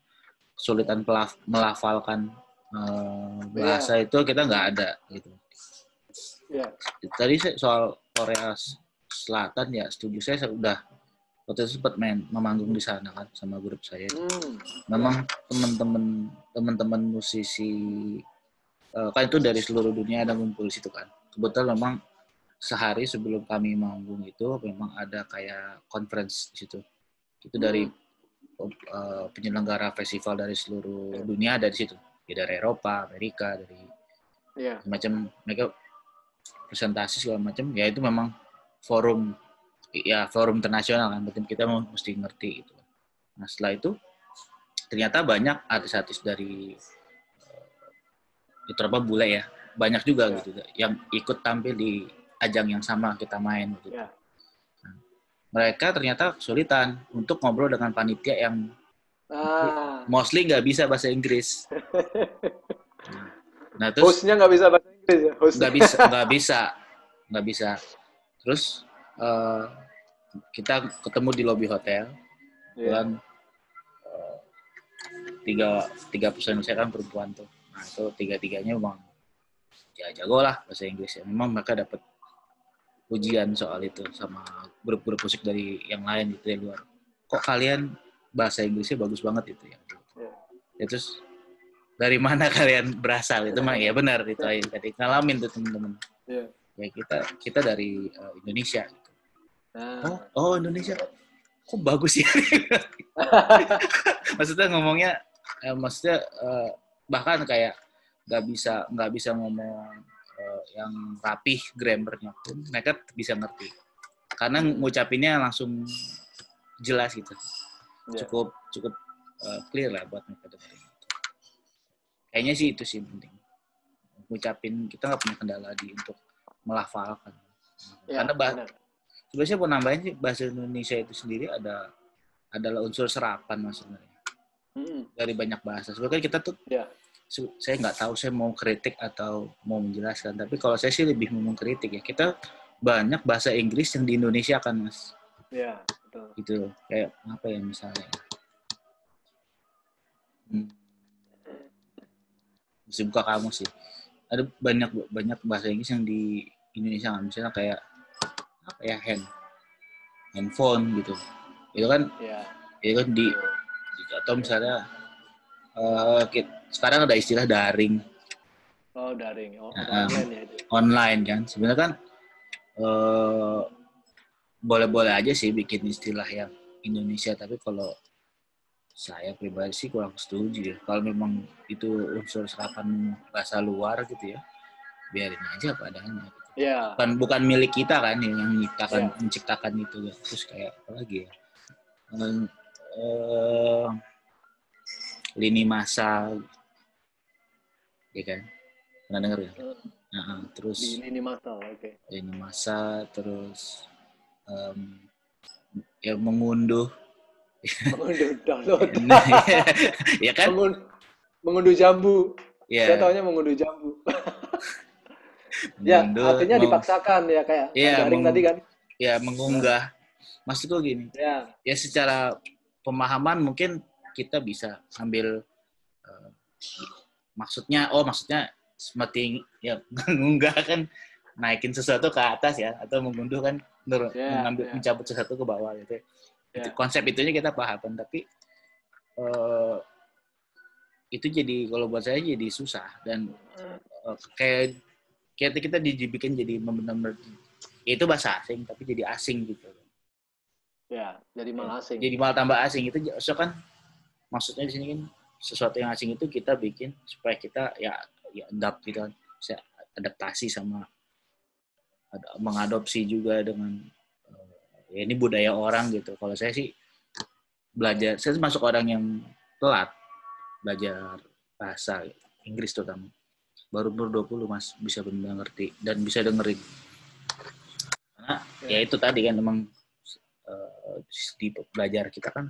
kesulitan melafalkan Iya, bahasa itu kita nggak ada gitu. iya. Tadi saya soal Korea Selatan ya setuju, saya sudah waktu itu sempat memanggung di sana kan sama grup saya itu. Ya, Memang teman-teman musisi kan itu dari seluruh dunia ada ngumpul di situ kan. Kebetulan memang sehari sebelum kami manggung itu memang ada kayak conference di situ. Itu dari penyelenggara festival dari seluruh ya, dunia ada di situ. Ya, dari Eropa, Amerika, dari ya, macam mereka presentasi segala macam. Ya itu memang forum internasional kan. Berarti kita mesti ngerti gitu. Nah setelah itu ternyata banyak artis-artis dari terutama bule ya, banyak juga ya, gitu yang ikut tampil di ajang yang sama kita main gitu. ya. Nah, mereka ternyata kesulitan untuk ngobrol dengan panitia yang Ah, mostly nggak bisa bahasa Inggris. Nah terus hostnya nggak bisa bahasa Inggris ya, hostnya. nggak bisa. Terus kita ketemu di lobi hotel. Iya, Kebetulan tiga persen saya kan perempuan tuh. Nah itu tiga-tiganya memang ya jago lah bahasa Inggris ya. Memang mereka dapat ujian soal itu sama grup-grup musik dari yang lain gitu dari luar. Kok kalian bahasa Inggrisnya bagus banget itu ya? iya, Ya terus dari mana kalian berasal itu mah ya benar itu aja tadi ngalamin tuh teman-teman. iya. Ya kita dari Indonesia. Gitu. Nah, Oh Indonesia. kok bagus ya. Maksudnya ngomongnya, bahkan kayak nggak bisa ngomong yang rapih grammarnya pun mereka bisa ngerti karena ngucapinnya langsung jelas gitu, cukup clear lah buat mereka dengerin. Kayaknya sih itu sih penting, ngucapin kita nggak punya kendala untuk melafalkan. Karena sebenarnya mau nambahin sih bahasa Indonesia itu sendiri adalah unsur serapan mas sebenarnya dari banyak bahasa. Sebenarnya kita tuh saya nggak tahu saya mau kritik atau mau menjelaskan, tapi kalau saya sih lebih mau mengkritik ya. Kita banyak bahasa Inggris yang di Indonesia kan mas. Iya betul. Gitu kayak apa ya misalnya. Mesti buka kamus sih. Ada banyak bahasa Inggris yang di Indonesia kan, misalnya kayak apa ya handphone gitu. Itu kan di atau misalnya sekarang ada istilah daring. Oh, daring. Online ya itu. Online kan. Sebenarnya kan boleh-boleh aja sih bikin istilah yang Indonesia, tapi kalau saya pribadi sih kurang setuju ya. Kalau memang itu unsur serapan bahasa luar gitu ya, biarin aja apa adanya. Gitu. Yeah. Bukan milik kita kan yang menciptakan itu. Terus kayak apa lagi ya? Lini masa, ya kan? Pernah dengar ya? Terus lini masa, oke. Lini masa, terus ya mengunduh download. Ya kan? Mengunduh jambu. Yeah. Saya taunya mengunduh jambu. Ya, artinya dipaksakan ya kayak daring tadi kan? Ya, mengunggah. Maksudku gini. Ya secara pemahaman mungkin kita bisa ambil maksudnya seperti ya mengunggah kan naikin sesuatu ke atas ya, atau mengunduh kan mencabut sesuatu ke bawah gitu. Itu konsep itunya kita paham, tapi itu jadi kalau buat saya jadi susah dan kayak kita dibikin jadi benar-benar itu bahasa asing tapi jadi asing gitu. Ya, jadi malah asing. Jadi malah tambah asing itu so kan maksudnya di sini kan sesuatu yang asing itu kita bikin supaya kita ya adapt gitu kan. Bisa adaptasi sama mengadopsi juga dengan ya ini budaya orang gitu. Kalau saya sih saya masuk orang yang telat belajar bahasa Inggris terutama. Baru umur 20 mas bisa benar ngerti dan bisa dengerin. Karena ya itu tadi kan memang di belajar kita kan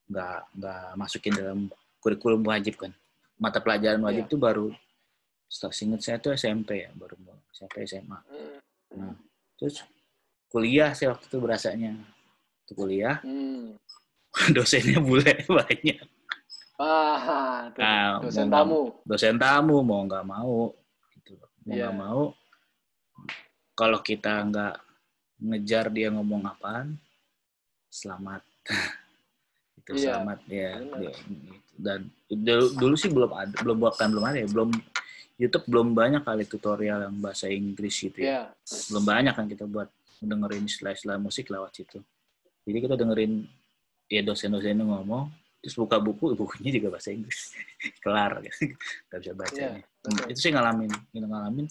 nggak masukin dalam kurikulum wajib kan. Mata pelajaran wajib itu baru seingat saya itu SMP ya, baru SMP SMA. Nah, terus kuliah saya waktu itu berasanya. Itu kuliah. Dosennya bule banyak. Dosen tamu mau nggak mau gitu. Mau nggak mau kalau kita nggak ngejar dia ngomong apaan, selamat. Itu selamat ya. Dan dulu sih belum ada ya. YouTube belum banyak kali tutorial yang bahasa Inggris gitu ya. Belum banyak kan kita buat dengerin istilah-istilah musik lewat situ. Jadi kita dengerin ya dosen-dosen ngomong, terus buka bukunya juga bahasa Inggris. Kelar gitu. Gak bisa bacanya. Itu sih ngalamin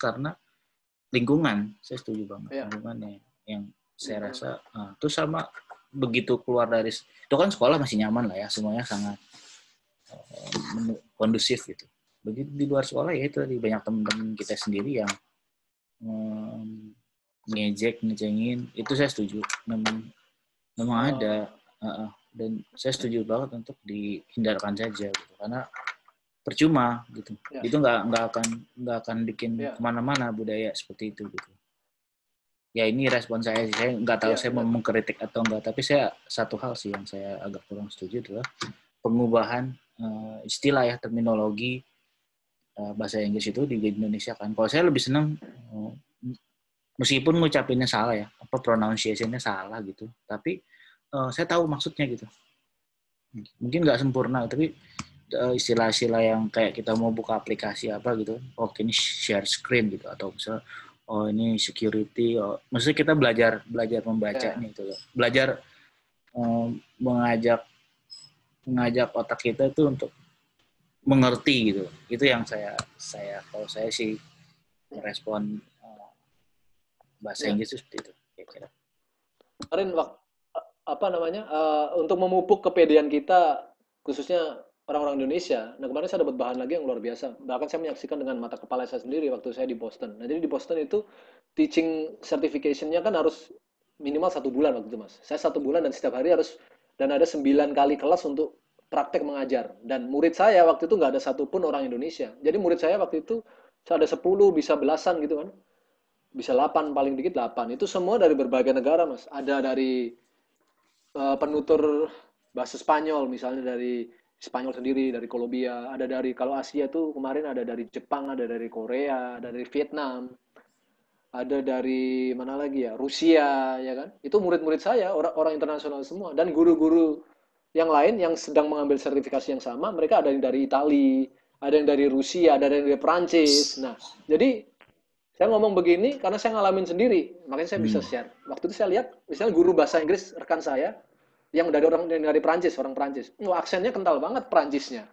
karena lingkungan. Saya setuju banget lingkungannya yang saya rasa terus sama begitu keluar dari itu kan sekolah masih nyaman lah ya, semuanya sangat kondusif gitu. Begitu di luar sekolah ya itu tadi banyak teman-teman kita sendiri yang ngecengin, itu saya setuju memang ada dan saya setuju banget untuk dihindarkan saja gitu, karena percuma gitu. Itu nggak akan bikin kemana-mana budaya seperti itu gitu. Ya ini respon saya sih, saya nggak tahu saya mau mengkritik atau enggak, tapi satu hal sih yang saya agak kurang setuju adalah pengubahan istilah ya, terminologi bahasa Inggris itu di Indonesia kan. Kalau saya lebih senang meskipun ngucapinnya salah ya, pronunciation-nya salah gitu, tapi saya tahu maksudnya gitu. Mungkin nggak sempurna, tapi istilah-istilah yang kayak kita mau buka aplikasi apa gitu, ini share screen gitu, atau misalnya ini security, maksudnya kita belajar membacanya gitu loh. Belajar mengajak otak kita itu untuk mengerti gitu. Itu yang kalau saya sih merespon bahasa Inggris itu seperti itu kira-kira. Kemarin untuk memupuk kepedean kita khususnya orang-orang Indonesia. Nah, kemarin saya dapat bahan lagi yang luar biasa. Bahkan saya menyaksikan dengan mata kepala saya sendiri waktu saya di Boston. Nah, jadi di Boston itu teaching certification-nya kan harus minimal 1 bulan waktu itu, Mas. Saya 1 bulan dan setiap hari harus, dan ada 9 kali kelas untuk praktek mengajar. Dan murid saya waktu itu nggak ada satupun orang Indonesia. Jadi murid saya waktu itu ada 10, bisa belasan gitu kan. Bisa 8, paling dikit 8. Itu semua dari berbagai negara, Mas. Ada dari penutur bahasa Spanyol, misalnya dari Spanyol sendiri, dari Kolombia, ada dari, kalau Asia tuh kemarin ada dari Jepang, ada dari Korea, ada dari Vietnam, ada dari mana lagi ya, Rusia, ya kan? Itu murid-murid saya, orang internasional semua. Dan guru-guru yang lain yang sedang mengambil sertifikasi yang sama, mereka ada yang dari Italia, ada yang dari Rusia, ada yang dari Prancis. Nah, jadi saya ngomong begini karena saya ngalamin sendiri, makanya saya bisa share. Waktu itu saya lihat, misalnya guru bahasa Inggris rekan saya, yang dari Prancis, orang Prancis. Aksennya kental banget Prancisnya.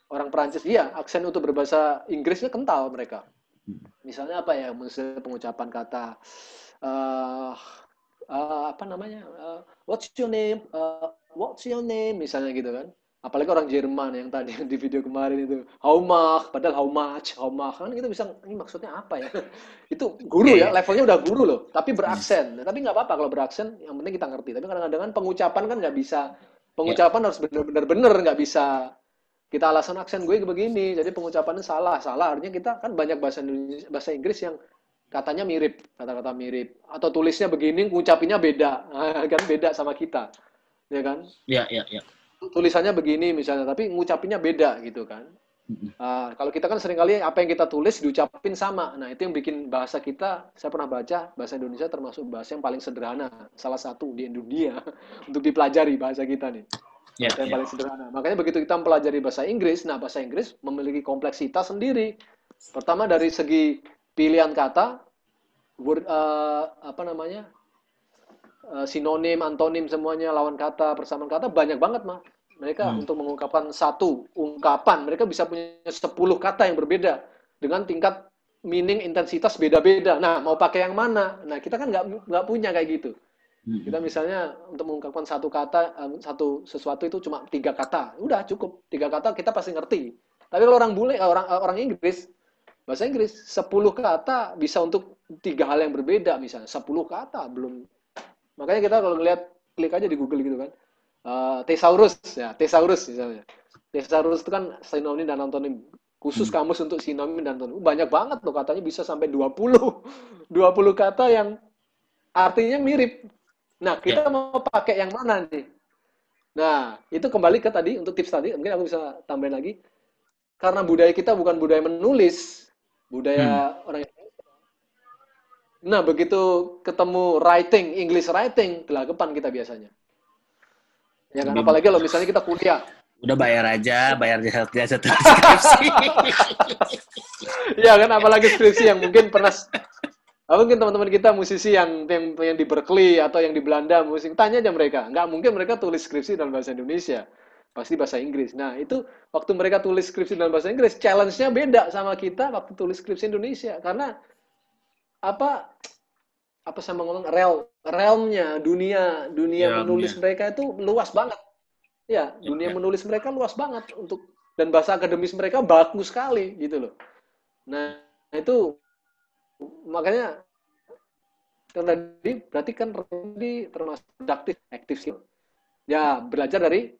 Orang Prancis, iya, aksen untuk berbahasa Inggrisnya kental mereka. Misalnya apa ya, misalnya pengucapan kata, what's your name, misalnya gitu kan. Apalagi orang Jerman yang tadi di video kemarin itu, how much, padahal how much, kan kita bisa, ini maksudnya apa ya? Itu guru ya, levelnya udah guru loh, tapi beraksen. Tapi nggak apa-apa kalau beraksen, yang penting kita ngerti. Tapi kadang-kadang pengucapan kan nggak bisa, pengucapan harus bener-bener nggak bisa. Kita alasan aksen gue begini, jadi pengucapannya salah. Artinya kita kan banyak bahasa Inggris yang katanya mirip, kata-kata mirip, atau tulisnya begini, ngucapinnya beda, kan beda sama kita, ya kan? Iya. Tulisannya begini misalnya, tapi ngucapinnya beda gitu kan. Kalau kita kan seringkali apa yang kita tulis diucapin sama. Nah, itu yang bikin bahasa kita, saya pernah baca, bahasa Indonesia termasuk bahasa yang paling sederhana, salah satu di dunia untuk dipelajari bahasa kita nih. Bahasa yang paling sederhana. Makanya begitu kita mempelajari bahasa Inggris, nah bahasa Inggris memiliki kompleksitas sendiri. Pertama dari segi pilihan kata, sinonim, antonim semuanya, lawan kata, persamaan kata banyak banget, Mak. Mereka untuk mengungkapkan satu ungkapan, mereka bisa punya 10 kata yang berbeda dengan tingkat meaning, intensitas beda-beda. Nah, mau pakai yang mana? Nah, kita kan nggak punya kayak gitu. Kita misalnya untuk mengungkapkan satu kata, sesuatu itu cuma 3 kata, udah cukup 3 kata kita pasti ngerti. Tapi kalau orang Inggris, bahasa Inggris 10 kata bisa untuk 3 hal yang berbeda, misalnya 10 kata belum. Makanya kita kalau ngeliat, klik aja di Google gitu kan, thesaurus misalnya. Thesaurus itu kan sinonim dan antonim. Khusus kamus untuk sinonim dan antonim. Banyak banget loh katanya, bisa sampai 20 kata yang artinya mirip. Nah, kita mau pakai yang mana nih? Nah, itu kembali ke tadi, untuk tips tadi, mungkin aku bisa tambahin lagi. Karena budaya kita bukan budaya menulis, budaya orang. Nah, begitu ketemu writing, English writing, gelagapan kita biasanya. Ya kan, apalagi kalau misalnya kita kuliah. Udah bayar jasa skripsi. Iya kan, apalagi skripsi yang mungkin pernah, mungkin teman-teman kita musisi yang di Berkeley atau yang di Belanda, musik, tanya aja mereka. Nggak mungkin mereka tulis skripsi dalam bahasa Indonesia. Pasti bahasa Inggris. Nah, itu waktu mereka tulis skripsi dalam bahasa Inggris, challenge-nya beda sama kita waktu tulis skripsi Indonesia. Karena apa saya mau ngomong, realmnya dunia menulis mereka itu luas banget. Ya, dunia menulis mereka luas banget dan bahasa akademis mereka bagus sekali gitu loh. Nah, itu makanya berarti kan termasuk produktif, aktif sih. Ya, belajar dari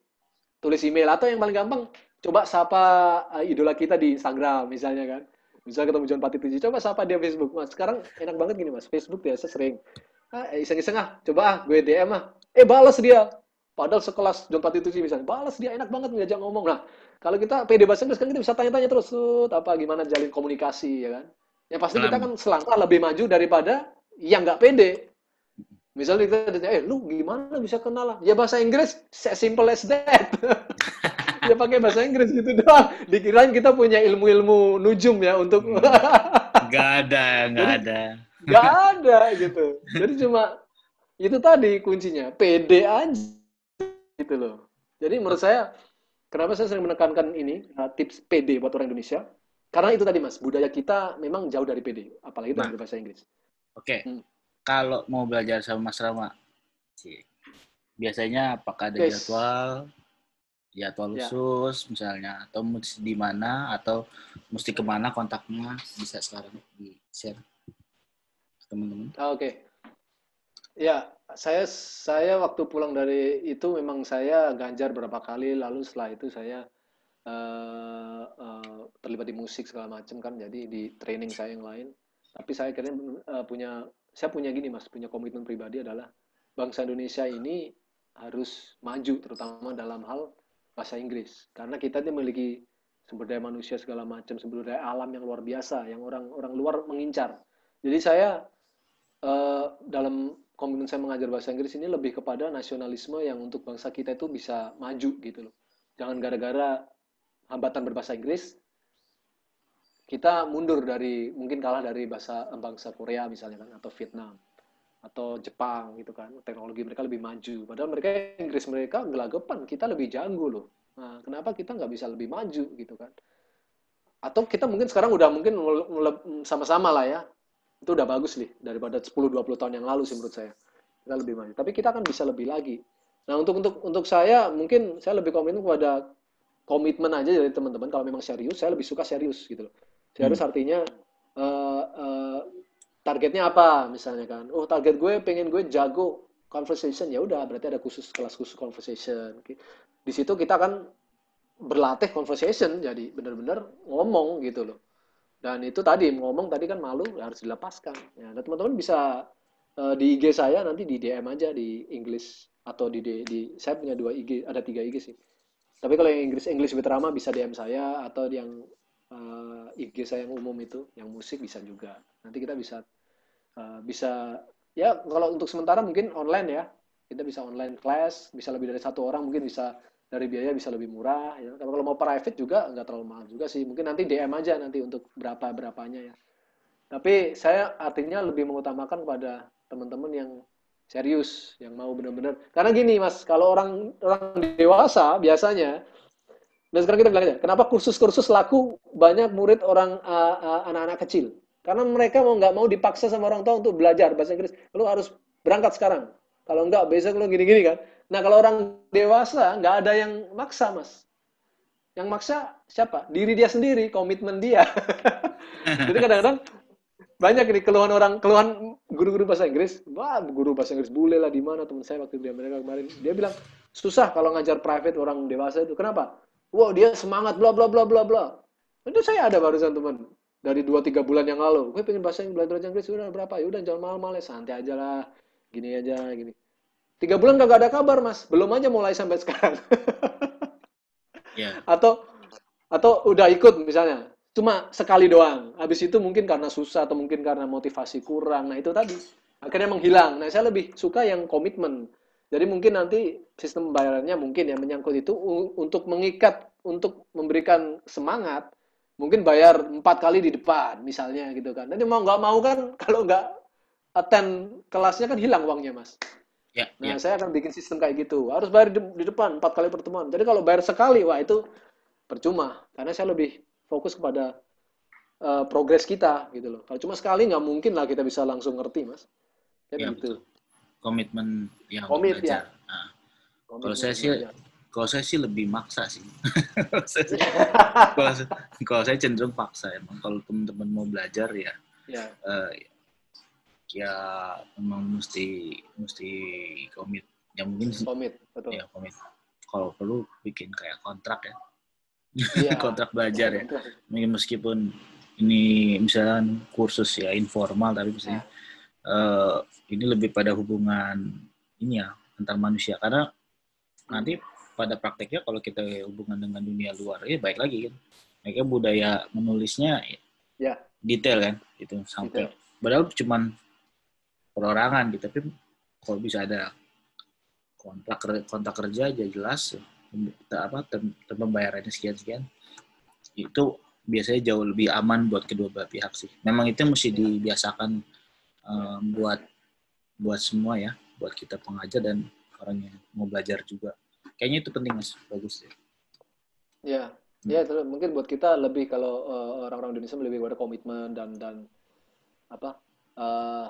tulis email, atau yang paling gampang, coba sapa idola kita di Instagram misalnya kan. Misalnya ketemu John Patituji, coba sapa dia Facebook. Mas, sekarang enak banget gini, Mas. Facebook biasa sering. Iseng-iseng coba gue DM balas dia. Padahal sekelas John Patituji misalnya, balas dia, enak banget ngajak ngomong. Nah, kalau kita pede bahasa Inggris kan kita bisa tanya-tanya terus, gimana jalin komunikasi, ya kan. Ya pasti kita kan selangkah lebih maju daripada yang nggak pede. Misalnya kita ditanya, lu gimana bisa kenalan? Ya bahasa Inggris, simple as that. Ya pakai bahasa Inggris gitu doang. Dikirain kita punya ilmu-ilmu nujum ya untuk. Gak ada. Gak ada gitu. Jadi cuma Itu tadi kuncinya, pede aja gitu loh. Jadi menurut saya, kenapa saya sering menekankan ini, tips pede buat orang Indonesia? Karena itu tadi Mas, budaya kita memang jauh dari pede, apalagi dalam Nah, berbahasa Inggris. oke. Hmm. Kalau mau belajar sama Mas Rama, biasanya apakah ada Guys, jadwal ya, khusus misalnya, atau mesti di mana, atau mesti kemana kontaknya, bisa sekarang di share ke teman-teman. oke. Ya, saya waktu pulang dari itu memang saya ganjar berapa kali, lalu setelah itu saya terlibat di musik segala macam kan, jadi di training saya yang lain. Tapi saya kira saya punya gini Mas, punya komitmen pribadi adalah bangsa Indonesia ini harus maju, terutama dalam hal bahasa Inggris, karena kita ini memiliki sumber daya manusia segala macam, sumber daya alam yang luar biasa, yang orang-orang luar mengincar. Jadi saya dalam komitmen saya mengajar bahasa Inggris ini lebih kepada nasionalisme yang untuk bangsa kita itu bisa maju gitu loh. Jangan gara-gara hambatan berbahasa Inggris kita mundur dari, mungkin kalah dari bangsa Korea misalnya kan, atau Vietnam atau Jepang gitu kan, teknologi mereka lebih maju, padahal Inggris mereka gelagapan, kita lebih jago loh. Nah, kenapa kita nggak bisa lebih maju gitu kan? Atau kita mungkin sekarang udah mungkin sama-sama lah ya, itu udah bagus nih daripada 10-20 tahun yang lalu sih menurut saya, kita lebih maju, tapi kita kan bisa lebih lagi. Nah, untuk saya mungkin saya lebih komitmen kepada komitmen aja dari teman-teman. Kalau memang serius, saya lebih suka serius gitu loh. Serius artinya uh, uh, targetnya apa misalnya kan? Oh, target gue pengen gue jago conversation, ya udah berarti ada kelas khusus conversation. Di situ kita kan berlatih conversation, jadi benar-benar ngomong gitu loh. Dan itu tadi ngomong tadi kan malu harus dilepaskan. Ya, dan teman-teman bisa di IG saya nanti di DM aja di English, atau saya punya 2 IG, ada 3 IG sih. Tapi kalau yang English with Rama bisa DM saya, atau yang IG saya yang umum itu, yang musik bisa juga. Nanti kita bisa ya, kalau untuk sementara mungkin online ya. Kita bisa online class, bisa lebih dari 1 orang, mungkin bisa dari biaya bisa lebih murah ya. Kalau mau private juga nggak terlalu mahal juga sih. Mungkin nanti DM aja nanti untuk berapanya ya. Tapi saya artinya lebih mengutamakan kepada teman-teman yang serius, yang mau benar-benar. Karena gini Mas, kalau orang orang dewasa biasanya, dan sekarang kita bilang aja, kenapa kursus-kursus laku banyak murid orang anak-anak kecil? Karena mereka mau nggak mau dipaksa sama orang tua untuk belajar bahasa Inggris. Lu harus berangkat sekarang. Kalau nggak, besok lu gini-gini kan. Nah, kalau orang dewasa nggak ada yang maksa, Mas. Yang maksa siapa? Diri dia sendiri, komitmen dia. Jadi kadang-kadang banyak nih keluhan guru-guru bahasa Inggris. Wah, guru bahasa Inggris bule lah di mana teman saya waktu di Amerika kemarin. Dia bilang susah kalau ngajar private orang dewasa itu. Kenapa? Wow, dia semangat bla bla bla bla bla. Itu saya ada barusan teman dari 2-3 bulan yang lalu. Gue pengen belajar bahasa Inggris udah berapa? Ya udah jangan mahal-mahal ya, santai aja lah. Gini aja gini. 3 bulan gak ada kabar Mas. Belum aja mulai sampai sekarang. Ya, atau atau udah ikut misalnya cuma sekali doang, habis itu mungkin karena susah atau mungkin karena motivasi kurang, nah itu tadi akhirnya menghilang. Nah, saya lebih suka yang komitmen, jadi mungkin nanti sistem pembayarannya mungkin ya menyangkut itu untuk mengikat, untuk memberikan semangat, mungkin bayar 4 kali di depan misalnya gitu kan. Nanti mau nggak mau kan kalau nggak attend kelasnya kan hilang uangnya Mas. ya, Nah, ya. saya akan bikin sistem kayak gitu, harus bayar di depan 4 kali pertemuan. Jadi kalau bayar sekali, wah itu percuma, karena saya lebih fokus kepada progres kita gitu loh. Kalau cuma sekali nggak mungkin lah kita bisa langsung ngerti Mas, kan Ya, gitu. betul. Komitmen ya untuk Komit ya, belajar. Nah, kalau komitmen saya untuk sih belajar. kalau saya sih lebih maksa sih. kalau, kalau saya cenderung paksa emang. Kalau teman-teman mau belajar ya, Ya, eh, ya memang mesti mesti komit. Ya mungkin komit betul. ya komit. Kalau perlu bikin kayak kontrak ya. Iya, Kontrak belajar ya. kontrak. Meskipun ini misalnya kursus ya informal, tapi misalnya Ya, ini lebih pada hubungan ini ya antar manusia, karena nanti pada prakteknya kalau kita hubungan dengan dunia luar ya baik lagi kan, mereka budaya menulisnya ya, detail kan itu sampai detail. padahal cuman perorangan gitu, tapi kalau bisa ada kontrak kerja aja jelas apa pembayarannya sekian itu biasanya jauh lebih aman buat kedua belah pihak sih. Memang itu mesti Ya, dibiasakan ya, buat semua ya. buat kita pengajar dan orang yang mau belajar juga. Kayaknya itu penting Mas, bagus ya. Ya, ya terus mungkin buat kita lebih kalau orang-orang Indonesia lebih pada komitmen dan apa eh,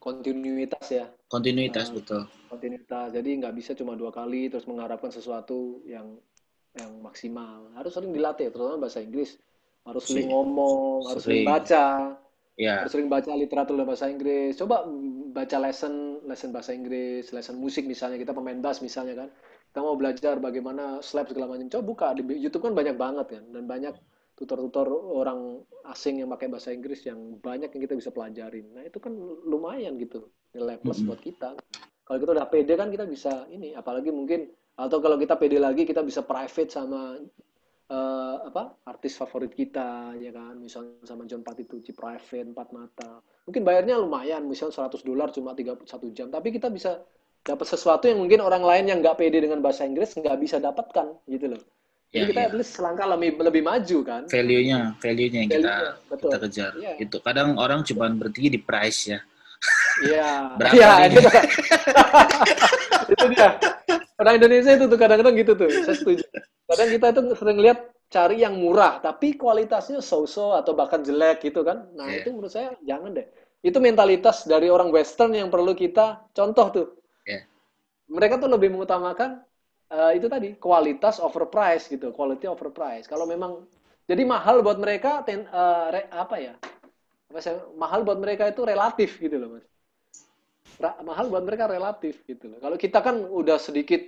kontinuitas ya. Kontinuitas Eh, betul. kontinuitas. Jadi nggak bisa cuma 2 kali terus mengharapkan sesuatu yang maksimal. Harus sering dilatih, terutama bahasa Inggris. Harus sering Sih, ngomong, harus sering sering. baca, harus Ya, sering baca literatur dalam bahasa Inggris. Coba baca lesson bahasa Inggris, lesson musik misalnya, kita pemain bass misalnya kan. Kita mau belajar bagaimana slap segala macam. Coba buka di YouTube kan banyak banget kan, dan banyak tutor-tutor orang asing yang pakai bahasa Inggris yang banyak yang kita bisa pelajarin. Nah, itu kan lumayan gitu, nilai plus mm-mm. buat kita. Kalau kita udah pede kan kita bisa ini, apalagi mungkin atau kalau kita pede lagi kita bisa private sama artis favorit kita ya kan, misalnya sama John Patitucci private 4 mata, mungkin bayarnya lumayan, misalnya $100 cuma 1 jam, tapi kita bisa dapat sesuatu yang mungkin orang lain yang nggak pede dengan bahasa Inggris nggak bisa dapatkan gitu loh. Jadi Ya, kita at ya. least selangkah lebih lebih maju kan. Nah itu Value-nya yang value-nya kita betul. kejar. Iya, Itu kadang orang cuma berhenti di price ya. iya, Berapa iya, nih? itu itu dia. Orang Indonesia itu tuh kadang-kadang gitu tuh, saya setuju. Kadang kita tuh sering lihat cari yang murah, tapi kualitasnya so-so atau bahkan jelek gitu kan. Nah Ya, itu menurut saya jangan deh. Itu mentalitas dari orang Western yang perlu kita contoh tuh. ya, Mereka tuh lebih mengutamakan itu tadi, kualitas over price gitu, quality over price. Kalau memang jadi mahal buat mereka, apa ya? Mahal buat mereka itu relatif gitu loh, Mas. Mahal buat mereka relatif gitu loh. Kalau kita kan udah sedikit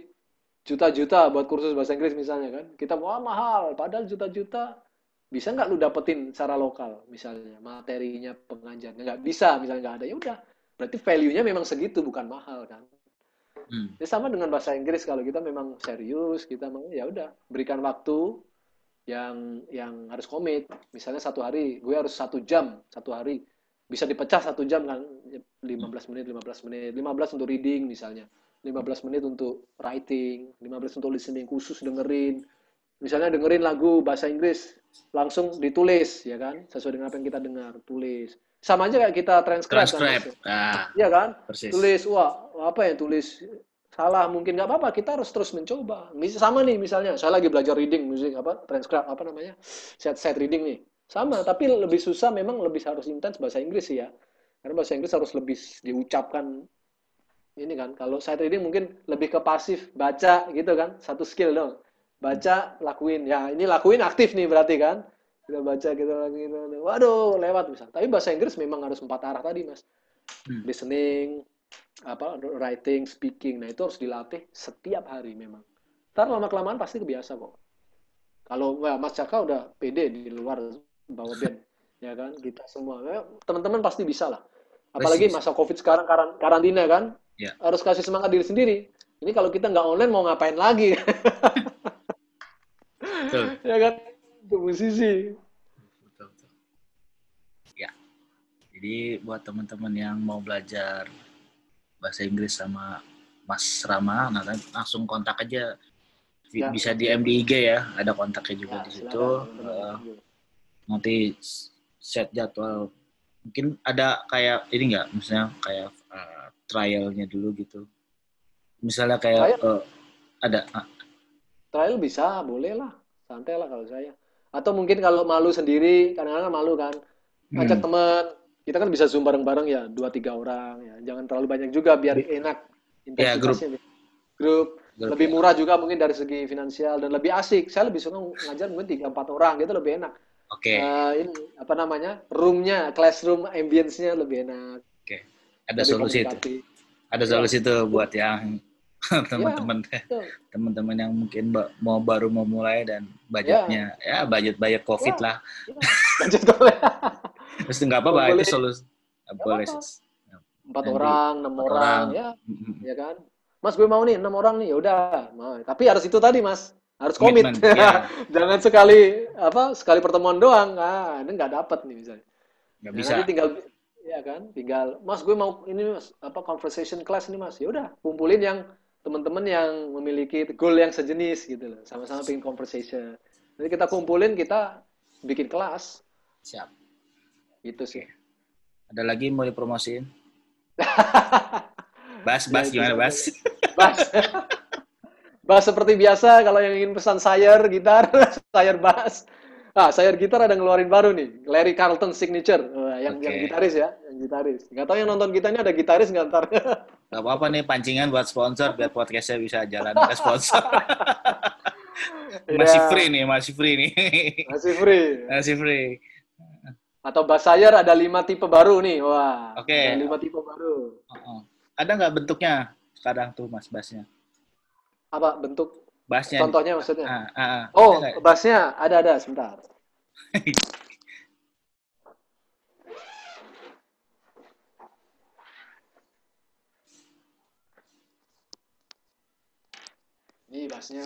juta-juta buat kursus bahasa Inggris misalnya kan, kita mau mahal, padahal juta-juta bisa nggak lu dapetin secara lokal misalnya materinya pengajar nggak bisa misalnya nggak ada, ya udah berarti value-nya memang segitu, bukan mahal kan. hmm, Jadi sama dengan bahasa Inggris, kalau kita memang serius kita mau ya udah berikan waktu yang harus komit, misalnya 1 hari gue harus 1 jam 1 hari, bisa dipecah 1 jam kan, 15 menit 15 menit 15 untuk reading misalnya, 15 menit untuk writing, 15 untuk listening khusus dengerin, misalnya dengerin lagu bahasa Inggris langsung ditulis ya kan, sesuai dengan apa yang kita dengar tulis, sama aja kayak kita transcribe kan Mas. transcribe. Ah, Iya kan? persis. Tulis, wah apa ya tulis salah mungkin nggak apa-apa, kita harus terus mencoba. Sama nih misalnya, saya lagi belajar reading musik apa transcribe apa namanya set reading nih, sama tapi lebih susah, memang lebih harus intens bahasa Inggris sih ya, karena bahasa Inggris harus lebih diucapkan ini kan. Kalau sight reading mungkin lebih ke pasif baca gitu kan, satu skill dong, baca lakuin ya, ini lakuin aktif nih berarti kan, kita baca kita lagi waduh lewat misal. Tapi bahasa Inggris memang harus 4 arah tadi Mas, Hmm, listening, writing, speaking. Nah, itu harus dilatih setiap hari memang. Ntar lama-kelamaan pasti kebiasa kok. Kalau Mas Caka udah pede di luar bawa band, ya kan? Kita semua, teman-teman pasti bisa lah. pasti Apalagi bisa. masa COVID sekarang karantina kan, Ya, harus kasih semangat diri sendiri. Ini kalau kita nggak online mau ngapain lagi, betul. ya kan? Untuk musisi. Betul, betul. Ya, jadi buat teman-teman yang mau belajar bahasa Inggris sama Mas Rama, nah, langsung kontak aja. Ya, Bisa oke, DM di boleh. IG ya, ada kontaknya juga Ya, di situ. silakan teman-teman. Nanti set jadwal. Mungkin ada kayak ini nggak, misalnya kayak trialnya dulu gitu. Misalnya kayak Trial, ada. trial bisa, boleh lah. Santai lah kalau saya. Atau mungkin kalau malu sendiri, kadang-kadang malu kan, ngajak Hmm, teman, kita kan bisa zoom bareng-bareng ya, 2 3 orang ya, jangan terlalu banyak juga biar enak ya grup, intensitasnya. Grup grup lebih ya. murah juga mungkin dari segi finansial dan lebih asik, saya lebih suka ngajar mungkin 3 4 orang gitu, lebih enak. Oke, Ini apa namanya, roomnya, classroom ambience-nya lebih enak, oke. Ada lebih solusi itu. komunikatif. Ada Ya solusi itu itu, buat yang ya teman-teman betul. teman-teman yang mungkin baru mau mulai dan Ya, budgetnya ya budget COVID ya, lah. ya. Lanjut boleh. Terus nggak apa-apa itu Kumpulin, solusi. Nggak nggak boleh apa-apa. empat nanti orang, enam 4 orang. orang, ya kan? Mas gue mau nih 6 orang nih, ya udah. Tapi harus itu tadi Mas, harus komit. Komitmen ya, Jangan sekali pertemuan doang. Ini nggak dapat nih misalnya. nggak Nah bisa. nanti tinggal, ya kan? Tinggal, Mas gue mau ini Mas, conversation class nih Mas. Ya udah, kumpulin yang teman-teman yang memiliki goal yang sejenis gitu loh, sama-sama bikin conversation. Jadi kita kumpulin, kita bikin kelas, Siap. gitu Oke. sih. Ada lagi mau dipromosiin? Bas Ya, itu gimana saja. Bas? Bass. Bass seperti biasa, kalau yang ingin pesan Sayer gitar, Sayer bass. Sayer gitar ada ngeluarin baru nih, Larry Carlton Signature. Wah, yang Oke. gitaris ya, yang gitaris. Nggak tahu yang nonton kita ini ada gitaris nggak ntar? Gak apa-apa nih pancingan buat sponsor biar podcastnya bisa jalan ke sponsor. Masih Iya, free nih, masih free nih. masih free. Masih free. Atau bass Sayer ada 5 tipe baru nih. Wah, Oke. ada 5 tipe baru. Ada nggak bentuknya sekarang tuh Mas bassnya? Apa bentuk? Bassnya. Contohnya maksudnya? Ada Oh, nggak? bassnya ada, sebentar. Ini bassnya.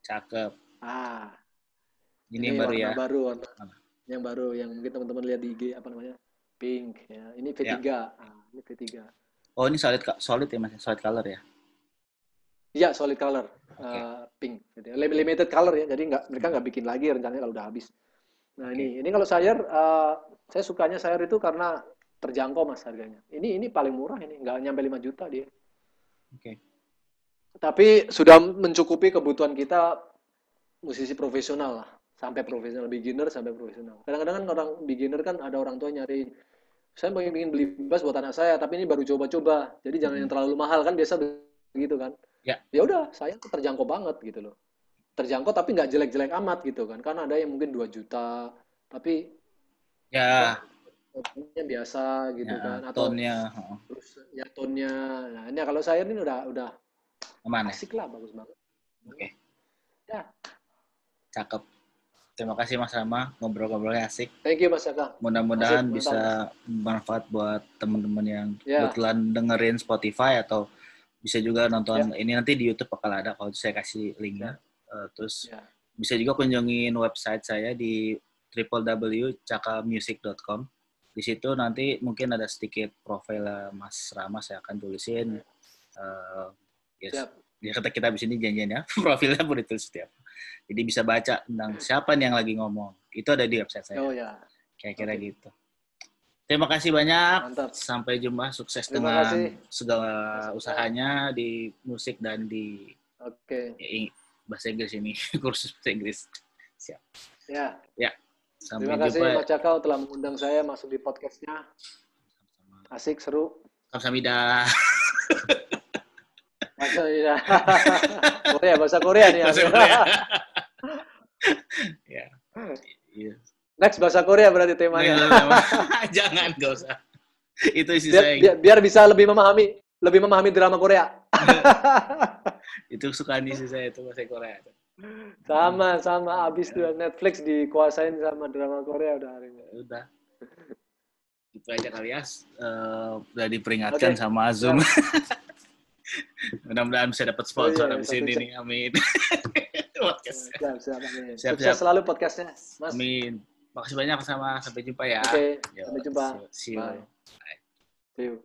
Cakep. Ini Ini yang baru warna ya. baru, yang baru yang mungkin teman-teman lihat di IG apa namanya? Pink ya. Ini V3. Ya. Ini V3. Oh ini solid ya Mas, solid color ya. Iya, solid color. Oke. Pink. Limited color ya. Jadi mereka nggak bikin lagi rencananya kalau udah habis. Nah, Oke. ini kalau Sayer, saya sukanya Sayer itu karena terjangkau Mas harganya. Ini paling murah ini, nggak nyampe 5 juta dia. Oke. Tapi sudah mencukupi kebutuhan kita musisi profesional lah. Sampai profesional, beginner sampai profesional. Kadang-kadang kan orang beginner kan ada orang tua nyari, saya ingin beli bass buat anak saya, tapi ini baru coba-coba. Jadi jangan yang terlalu mahal kan biasa begitu kan. Ya. Ya udah, saya terjangkau banget gitu loh. Terjangkau tapi nggak jelek-jelek amat gitu kan. Karena ada yang mungkin 2 juta, tapi Ya. tonnya biasa gitu Ya, kan. Atau tone-nya terus ya tonnya. Nah, ini kalau saya ini udah aman ya. asik lah, bagus banget. Oke. Ya. Cakep. Terima kasih Mas Rama, ngobrol-ngobrolnya asik. Thank you Mas Aka. Mudah-mudahan Asik, mantap, bisa bermanfaat buat teman-teman yang Ya. kebetulan dengerin Spotify atau bisa juga nonton ini nanti di YouTube bakal ada kalau saya kasih linknya. Terus bisa juga kunjungin website saya di www.cakamusic.com. Di situ nanti mungkin ada sedikit profil Mas Rama saya akan tulisin. Ya kita di sini janjian ya, profilnya pun ditulis setiap. Jadi bisa baca tentang siapa nih yang lagi ngomong. Itu ada di website saya. Oh ya. Kira-kira gitu. Terima kasih banyak. Mantap. Sampai jumpa. Sukses Terima dengan kasih. segala usahanya di musik dan di bahasa Inggris ini. Kursus bahasa Inggris. Siap. Ya. Sampai Terima kasih Mas Cakau telah mengundang saya masuk di podcastnya. Asik, seru. Kamsahamnida. Bahasa Korea nih. Bahasa Korea. Ya. Next bahasa Korea berarti temanya. Jangan, gak usah. Itu isi saya. Biar bisa lebih memahami drama Korea. Itu suka isi saya itu bahasa Korea. Sama abis tuh Netflix dikuasain sama drama Korea udah hari ini. Udah. Itu aja kali ya. Udah diperingatkan sama Zoom. Mudah-mudahan bisa dapat sponsor habis ini nih. Amin. Siap. Sukses selalu podcastnya, Mas. Amin. Makasih banyak sama. Sampai jumpa ya. Oke. Sampai jumpa. See you. Bye. See you.